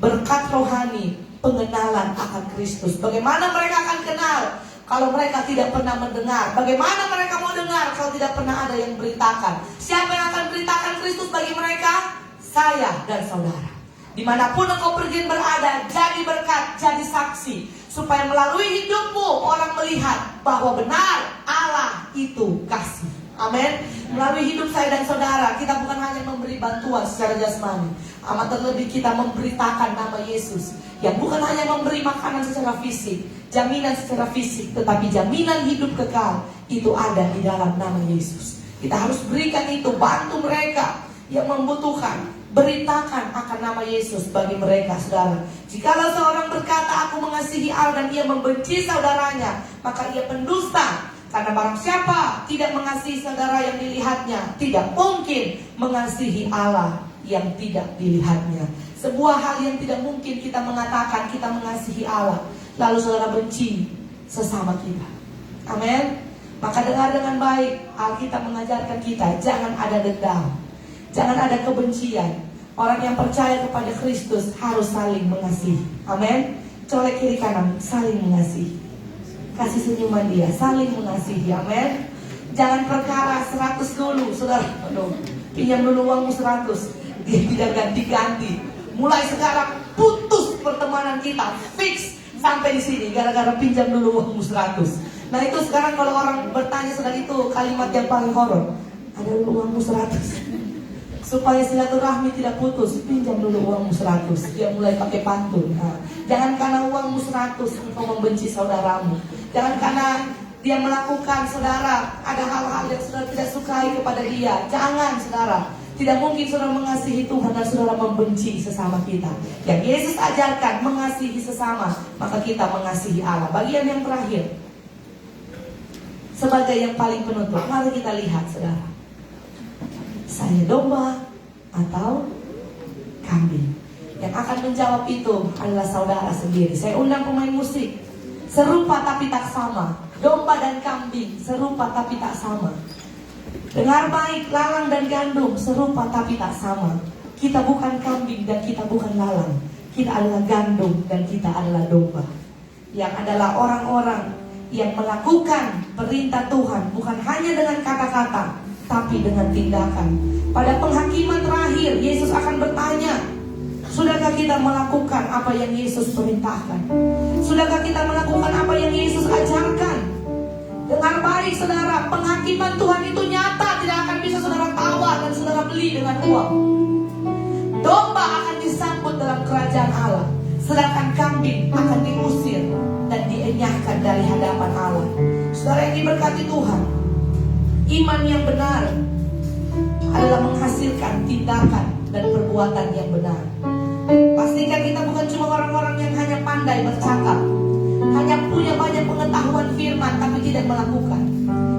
berkat rohani, pengenalan akan Kristus. Bagaimana mereka akan kenal kalau mereka tidak pernah mendengar? Bagaimana mereka mau dengar kalau tidak pernah ada yang beritakan? Siapa yang akan beritakan Kristus bagi mereka? Saya dan saudara. Dimanapun engkau pergi berada, jadi berkat, jadi saksi, supaya melalui hidupmu orang melihat bahwa benar Allah itu kasih. Amin. Melalui hidup saya dan saudara, kita bukan hanya memberi bantuan secara jasmani, amat terlebih kita memberitakan nama Yesus, yang bukan hanya memberi makanan secara fisik, jaminan secara fisik, tetapi jaminan hidup kekal itu ada di dalam nama Yesus. Kita harus berikan itu, bantu mereka yang membutuhkan. Beritakan akan nama Yesus bagi mereka, saudara. Jikalau seorang berkata aku mengasihi Allah dan ia membenci saudaranya, maka ia pendusta. Karena barang siapa tidak mengasihi saudara yang dilihatnya, tidak mungkin mengasihi Allah yang tidak dilihatnya. Sebuah hal yang tidak mungkin kita mengatakan kita mengasihi Allah, lalu saudara benci sesama kita. Amin. Maka dengar dengan baik, Alkitab mengajarkan kita, jangan ada dendam, jangan ada kebencian. Orang yang percaya kepada Kristus harus saling mengasihi. Amin. Colek kiri kanan, saling mengasihi. Kasih senyuman dia, saling mengasihi. Amin. Jangan perkara 100 dulu, saudara. Aduh, pinjam dulu uangmu 100, dia tidak ganti-ganti. Mulai sekarang putus pertemanan kita, fix sampai di sini gara-gara pinjam dulu uangmu 100. Nah itu sekarang kalau orang bertanya, saudara, itu kalimat yang paling horor. Ada dulu uangmu 100. Supaya silaturahmi tidak putus, pinjam dulu uangmu 100. Dia mulai pakai pantun. Nah, jangan karena uangmu 100 engkau membenci saudaramu. Jangan karena dia melakukan, saudara, ada hal-hal yang saudara tidak sukai kepada dia. Jangan, saudara. Tidak mungkin saudara mengasihi Tuhan dan saudara membenci sesama kita. Yang Yesus ajarkan mengasihi sesama, maka kita mengasihi Allah. Bagian yang terakhir, sebagai yang paling penutup, mari kita lihat, saudara. Saya domba atau kambing? Yang akan menjawab itu adalah saudara sendiri. Saya undang pemain musik. Serupa tapi tak sama. Domba dan kambing serupa tapi tak sama. Dengar baik, lalang dan gandum serupa tapi tak sama. Kita bukan kambing dan kita bukan lalang. Kita adalah gandum dan kita adalah domba. Yang adalah orang-orang yang melakukan perintah Tuhan bukan hanya dengan kata-kata, tapi dengan tindakan. Pada penghakiman terakhir, Yesus akan bertanya, sudahkah kita melakukan apa yang Yesus perintahkan? Sudahkah kita melakukan apa yang Yesus ajarkan? Dengar baik, saudara, penghakiman Tuhan itu nyata, tidak akan bisa saudara tawar dan saudara beli dengan uang. Domba akan disambut dalam kerajaan Allah, sedangkan kambing akan diusir dan dikenyahkan dari hadapan Allah. Saudara yang diberkati Tuhan, iman yang benar adalah menghasilkan tindakan dan perbuatan yang benar. Pastikan kita bukan cuma orang-orang yang hanya pandai bercakap, hanya punya banyak pengetahuan firman tapi tidak melakukan.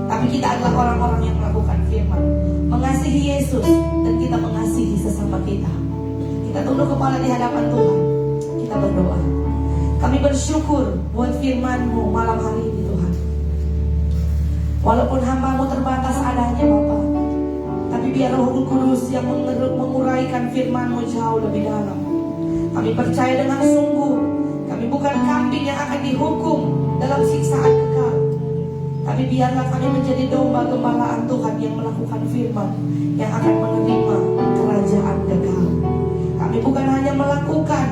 Tapi kita adalah orang-orang yang melakukan firman, mengasihi Yesus, dan kita mengasihi sesama kita. Kita tunduk kepala di hadapan Tuhan. Kita berdoa. Kami bersyukur buat firman-Mu malam hari ini Tuhan. Walaupun hamba-Mu terbatas adanya Bapa, tapi biar Roh Kudus yang menguraikan firman-Mu jauh lebih dalam. Kami percaya dengan sungguh, kami bukan kambing yang akan dihukum dalam siksaan kekal. Tapi biarlah kami menjadi domba gembalaan Tuhan yang melakukan firman, yang akan menerima kerajaan kekal. Kami bukan hanya melakukan,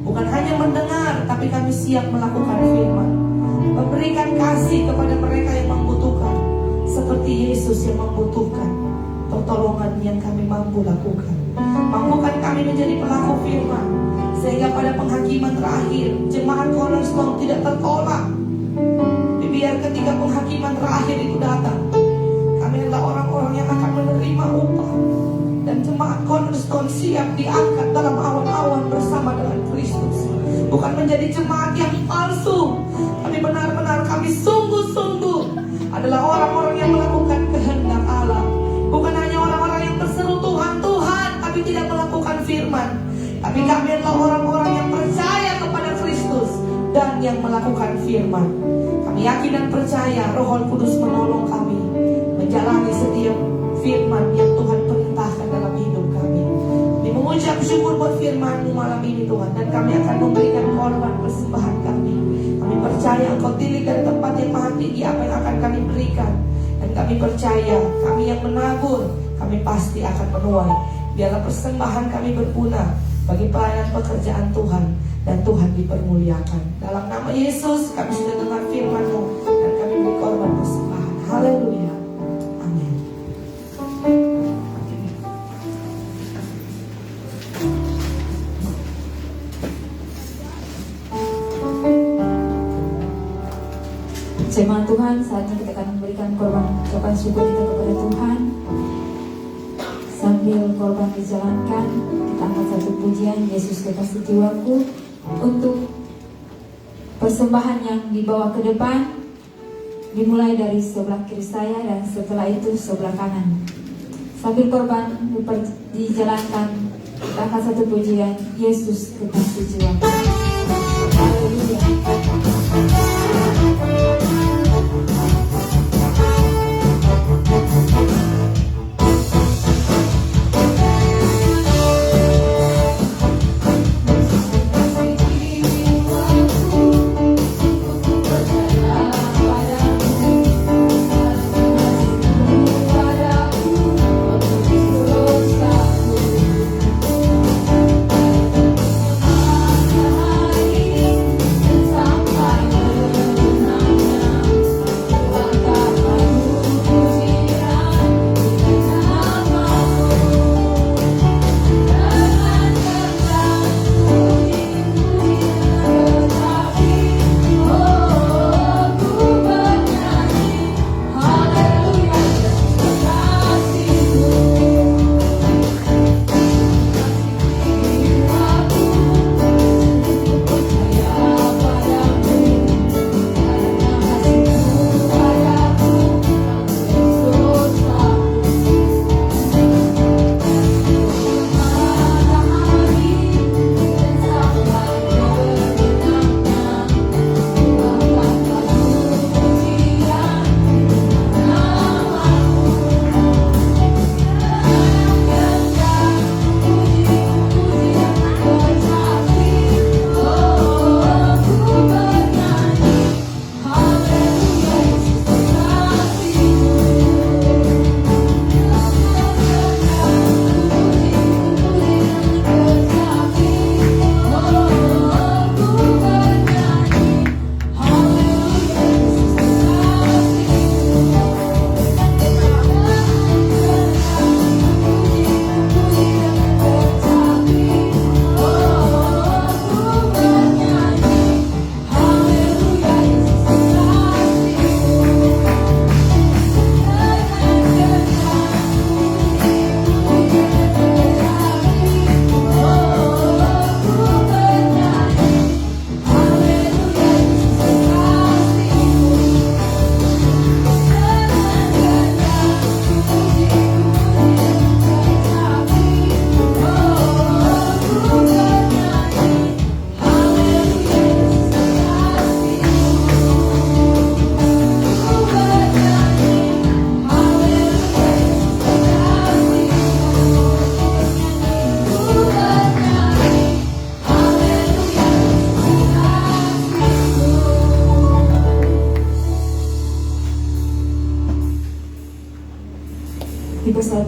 bukan hanya mendengar, tapi kami siap melakukan firman, memberikan kasih kepada mereka yang membutuhkan, seperti Yesus yang membutuhkan pertolongan yang kami mampu lakukan. Mampukan kami menjadi pelaku firman, sehingga pada penghakiman terakhir jemaat Cornerstone tidak tertolak. Biar ketika penghakiman terakhir itu datang, kami adalah orang-orang yang akan menerima upah, dan jemaat Cornerstone siap diangkat dalam awan-awan bersama dengan Kristus. Bukan menjadi jemaat yang palsu, tapi benar-benar kami sungguh-sungguh adalah orang-orang yang melakukan kehendak Allah. Bukan hanya orang-orang yang berseru Tuhan, Tuhan, tapi tidak melakukan firman. Tapi kami adalah orang-orang yang percaya kepada Kristus dan yang melakukan firman. Kami yakin dan percaya Roh Kudus menolong kami menjalani setiap firman yang Tuhan perintahkan dalam hidup kami. Kami mengucap syukur buat firman-Mu malam ini Tuhan, dan kami akan memberikan korban persembahan kami. Kami percaya Engkau tilik dari tempat yang maha tinggi apa yang akan kami berikan. Dan kami percaya kami yang menabur, kami pasti akan menuai. Biarlah persembahan kami berguna bagi pelayanan pekerjaan Tuhan, dan Tuhan dipermuliakan. Dalam nama Yesus kami sudah dengar firman-Mu, dan kami beri korban persembahan. Haleluya. Amin. Jemaat Tuhan, saatnya kita akan memberikan korban ucapan syukur kita kepada Tuhan. Sambil korban dijalankan, kita angkat satu pujian, Yesus Kekasih Jiwaku, untuk persembahan yang dibawa ke depan, dimulai dari sebelah kiri saya dan setelah itu sebelah kanan. Sambil korban dijalankan, kita angkat satu pujian, Yesus Kekasih Jiwaku. Haleluya. Sampai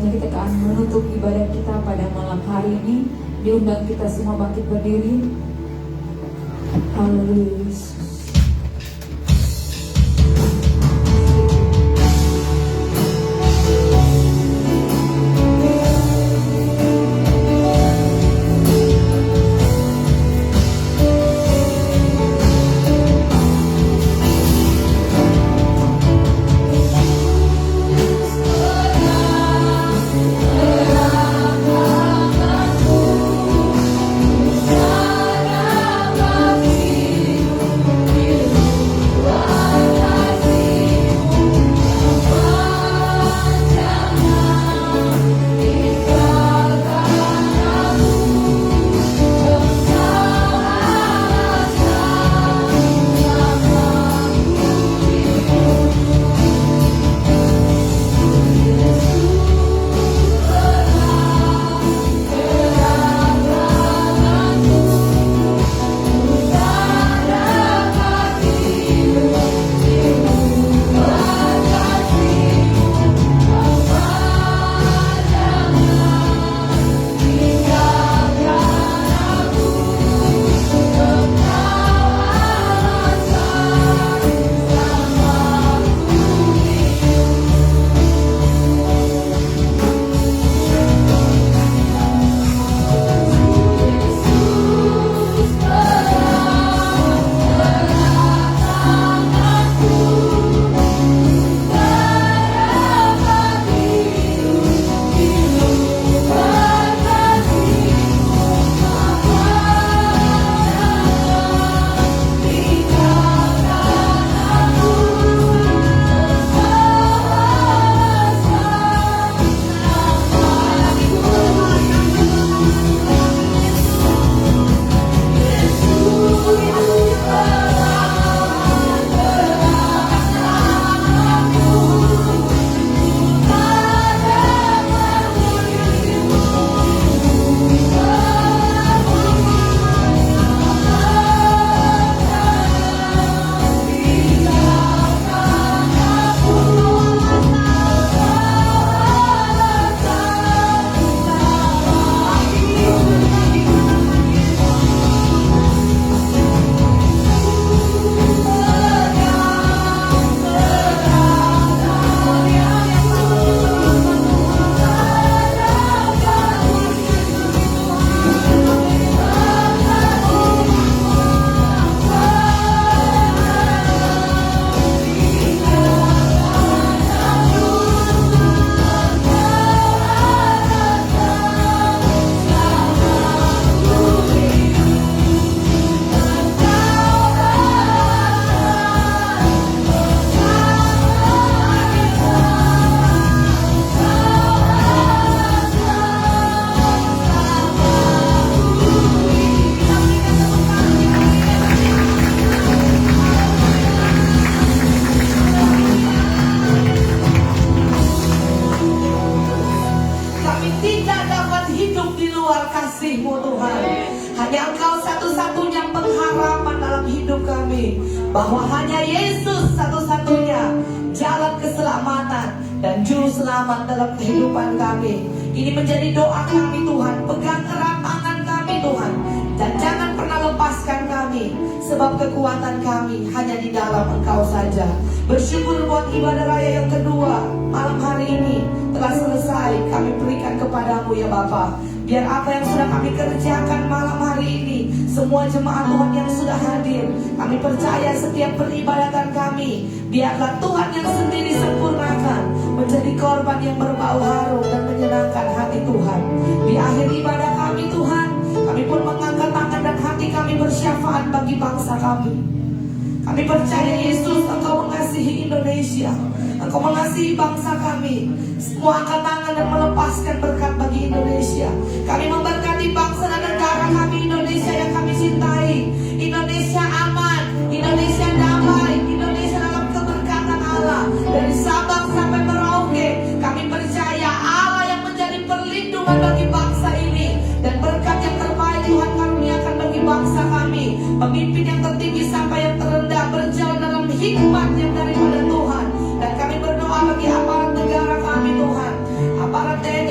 Selanjutnya kita akan menutup ibadah kita pada malam hari ini. Diundang kita semua bangkit berdiri. Haleluya Yesus. kasih-Mu Tuhan. Hanya Engkau satu-satunya pengharapan dalam hidup kami, bahwa hanya Yesus satu-satunya jalan keselamatan dan juru selamat dalam kehidupan kami. Ini menjadi doa kami Tuhan. Pegang erat tangan kami Tuhan, dan jangan pernah lepaskan kami, sebab kekuatan kami hanya di dalam Engkau saja. Bersyukur buat ibadah raya yang kedua malam hari ini telah selesai, kami berikan kepadamu ya Bapa. Biar apa yang sudah kami kerjakan malam hari ini, semua jemaat Tuhan yang sudah hadir, kami percaya setiap peribadatan kami, biarlah Tuhan yang sendiri sempurnakan, menjadi korban yang berbau harum dan menyenangkan hati Tuhan. Di akhir ibadah kami Tuhan, kami pun mengangkat tangan dan hati kami bersyafaat bagi bangsa kami. Kami percaya Yesus, Engkau mengasihi Indonesia, Engkau mengasihi bangsa kami. Semua angkat tangan dan melepaskan berkat bagi Indonesia. Kami memberkati bangsa dan negara kami, Indonesia yang kami cintai. Indonesia aman, Indonesia damai, Indonesia dalam keberkatan Allah. Dari Sabang sampai Merauke, kami percaya Allah yang menjadi perlindungan bagi bangsa ini, dan berkat yang terbaik Tuhan karuniakan bagi bangsa kami. Pemimpin yang tertinggi sampai yang terendah berjalan dalam hikmat yang daripada Tuhan. Dan kami berdoa bagi aparat negara kami Tuhan, aparat TNI,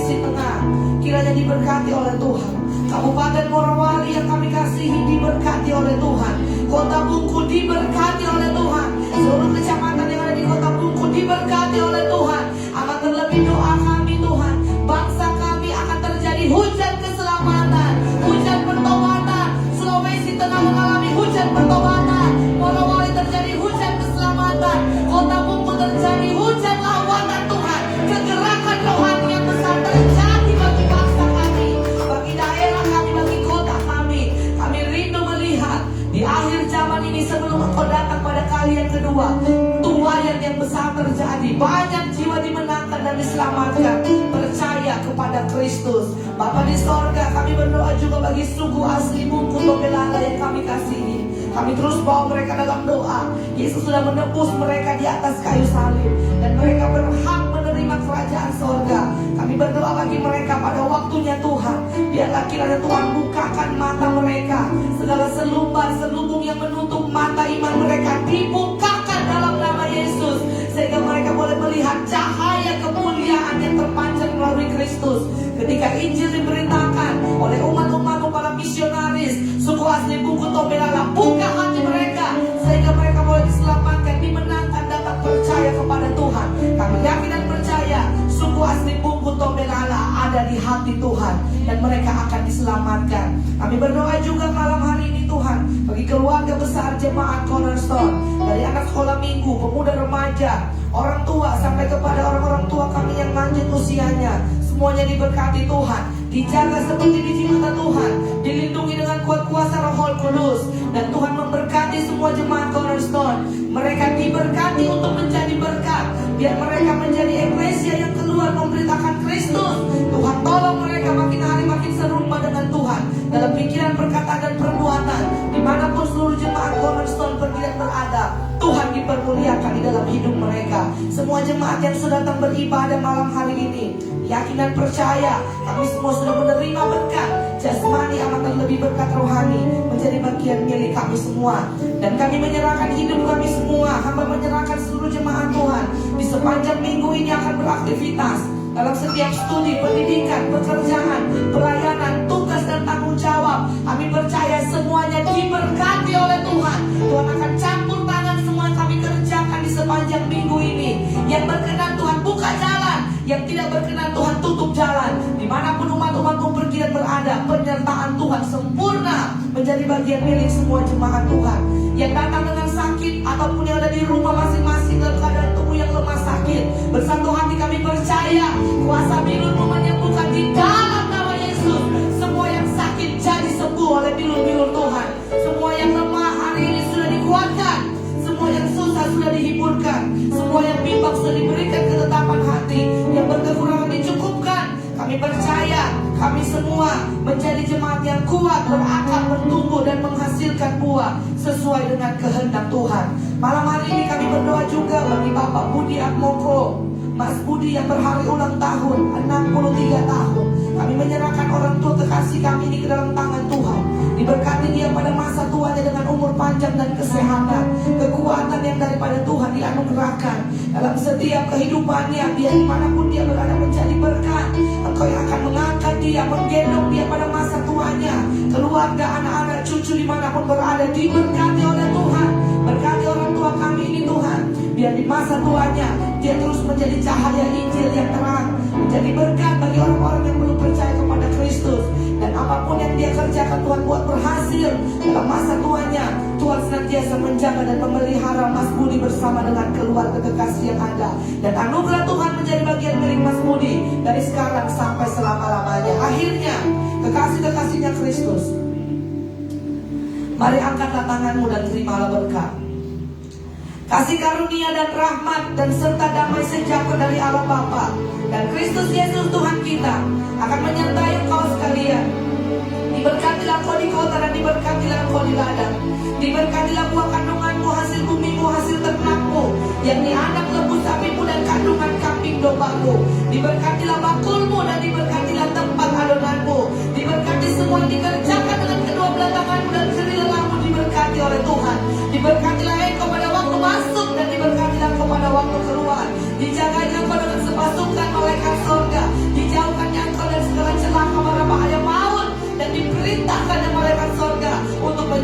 Sulawesi Tengah kiranya diberkati oleh Tuhan. Kabupaten Morowali yang kami kasihi diberkati oleh Tuhan. Kota Bungku diberkati oleh Tuhan. Seluruh kecamatan yang ada di Kota Bungku diberkati oleh Tuhan. Amat terlebih doa kami Tuhan, bangsa kami akan terjadi hujan keselamatan, hujan pertobatan. Sulawesi Tengah mengalami hujan pertobatan, Morowali terjadi hujan keselamatan, Kota Bungku terjadi hujan lawatan Tuhan. Kegerakan rohani yang besar terjadi bagi bangsa kami, bagi daerah kami, bagi kota kami. Kami rindu melihat di akhir zaman ini sebelum Engkau datang pada kali yang kedua, tuaian yang besar terjadi, banyak jiwa dimenangkan dan diselamatkan. Percaya kepada Kristus. Bapa di sorga, kami berdoa juga bagi suku asli Bungku Tobelala yang kami kasihi. Kami terus bawa mereka dalam doa. Yesus sudah menebus mereka di atas kayu salib, dan mereka berhak menerima kerajaan sorga. Kami berdoa bagi mereka pada waktunya Tuhan. Biarlah kiranya Tuhan bukakan mata mereka. Segala selumbar-selubung yang menutup mata iman mereka dibukakan dalam nama Yesus, sehingga mereka boleh melihat cahaya kemuliaan yang terpancar melalui Kristus. Ketika Injil diberitakan oleh umat-umat para misionaris suku asli Bungku Tobelala, buka hati mereka sehingga mereka boleh diselamatkan, dimenangkan, datang percaya kepada Tuhan. Kami yakin dan percaya suku asli Bungku Tobelala ada di hati Tuhan dan mereka akan diselamatkan. Kami berdoa juga malam hari ini Tuhan bagi keluarga besar jemaat Cornerstone, dari anak sekolah minggu, pemuda remaja, orang tua sampai kepada orang-orang tua kami yang lanjut usianya. Semuanya diberkati Tuhan, dijaga seperti biji mata Tuhan, dilindungi dengan kuat kuasa Roh Kudus, dan Tuhan memberkati semua jemaat Cornerstone. Mereka diberkati untuk menjadi berkat, biar mereka menjadi eklesia yang keluar memberitakan Kristus. Tuhan tolong mereka makin hari makin serupa dengan Tuhan dalam pikiran, perkataan, dan perbuatan. Dimanapun seluruh jemaat Cornerstone pergi dan berada, Tuhan dipermuliakan di dalam hidup mereka. Semua jemaat yang sudah datang beribadah malam hari ini, yakin dan percaya kami semua sudah menerima berkat jasmani, amat terlebih berkat rohani menjadi bagian milik kami semua. Dan kami menyerahkan hidup kami semua, hamba menyerahkan seluruh jemaat Tuhan di sepanjang minggu ini akan beraktivitas dalam setiap studi, pendidikan, pekerjaan, pelayanan, tugas dan tanggung jawab. Kami percaya semuanya diberkati oleh Tuhan. Tuhan akan campur tangan semua yang kami kerjakan di sepanjang minggu ini. Yang berkenan Tuhan buka jalan, yang tidak berkenan Tuhan tutup jalan. Dimanapun umat-umatmu pergi dan berada, penyertaan Tuhan sempurna menjadi bagian milik semua jemaat Tuhan. Yang datang dengan sakit ataupun yang ada di rumah masing-masing dalam keadaan tubuh yang lemah sakit, bersatu hati kami percaya kuasa bilur-Mu menyembuhkan di dalam nama Yesus. Semua yang sakit jadi sembuh oleh bilur-bilur Tuhan. Semua yang lemah hari ini sudah dikuatkan. Semua yang susah sudah dihiburkan. Semua yang bimbang sudah diberikan ketetapan hati. Yang berkekurangan dicukupkan. Kami percaya kami semua menjadi jemaat yang kuat, berakar, bertumbuh, dan menghasilkan buah sesuai dengan kehendak Tuhan. Malam hari ini kami berdoa juga bagi Bapak Budi Atmoko, Mas Budi yang berhari ulang tahun 63 tahun. Kami menyerahkan orang tua kekasih kami ini ke dalam tangan Tuhan. Diberkati dia pada masa tuanya dengan umur panjang dan kesehatan, kekuatan yang daripada Tuhan dianugerahkan dalam setiap kehidupannya. Biar dimanapun dia berada menjadi berkat. Engkau yang akan mengangkat dia, menggendong dia pada masa tuanya. Keluarga, anak-anak, cucu dimanapun berada diberkati oleh Tuhan. Berkati orang tua kami ini Tuhan, biar di masa tuanya dia terus menjadi cahaya Injil yang terang, menjadi berkat bagi orang-orang yang belum percaya kepada Kristus. Dan apapun yang dia kerjakan Tuhan buat berhasil dalam masa tuanya. Tuhan senantiasa menjaga dan memelihara Mas Budi bersama dengan keluarga kekasih yang ada. Dan anugerah Tuhan menjadi bagian milik Mas Budi dari sekarang sampai selama-lamanya. Akhirnya kekasih-kekasihnya Kristus, mari angkatlah tanganmu dan terimalah berkat. Kasih karunia dan rahmat dan serta damai sejahtera dari Allah Bapa dan Kristus Yesus Tuhan kita akan menyertai engkau sekalian. Diberkatilah engkau di kota dan diberkatilah engkau di ladang. Diberkatilah buah kandunganmu, hasil bumimu, hasil ternakmu, yakni anak lembu sapimu dan kandungan kambing dombamu. Diberkatilah bakulmu dan diberkatilah tempat adonanmu. Diberkati semua yang dikerjakan dengan kedua belah tanganmu dan jerih lelahmu diberkati oleh Tuhan. Diberkatilah engkau pada waktu masuk dan diberkatilah engkau pada waktu keluar. Dijaganya engkau dengan sepasukan malaikat surga. Dijauhkannya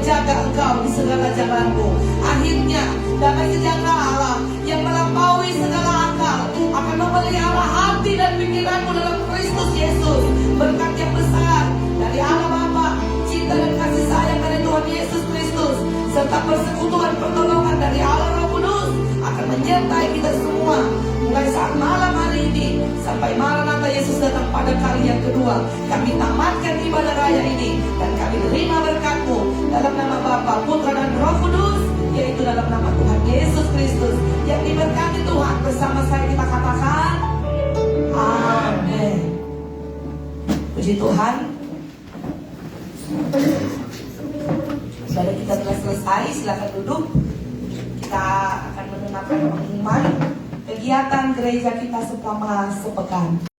menjaga engkau di segala jalanmu. Akhirnya damai sejahtera Allah yang melampaui segala akal akan memelihara hati dan pikiranmu dalam Kristus Yesus. Berkat yang besar dari Allah Bapa, cinta dan kasih sayang dari Tuhan Yesus Kristus, serta persekutuan pertolongan dari Allah Roh Kudus akan menyertai kita semua mulai saat malam hari ini sampai Maranatha Yesus datang pada kali yang kedua. Kami tamatkan ibadah raya ini dan kami terima berkat-Mu dalam nama Bapa, Putra dan Roh Kudus, yaitu dalam nama Tuhan Yesus Kristus yang diberkati Tuhan. Bersama saya kita katakan amin. Puji Tuhan. Ibadah kita telah selesai, silakan duduk. Kita akan mendengarkan pengumuman kegiatan gereja kita selama sepekan.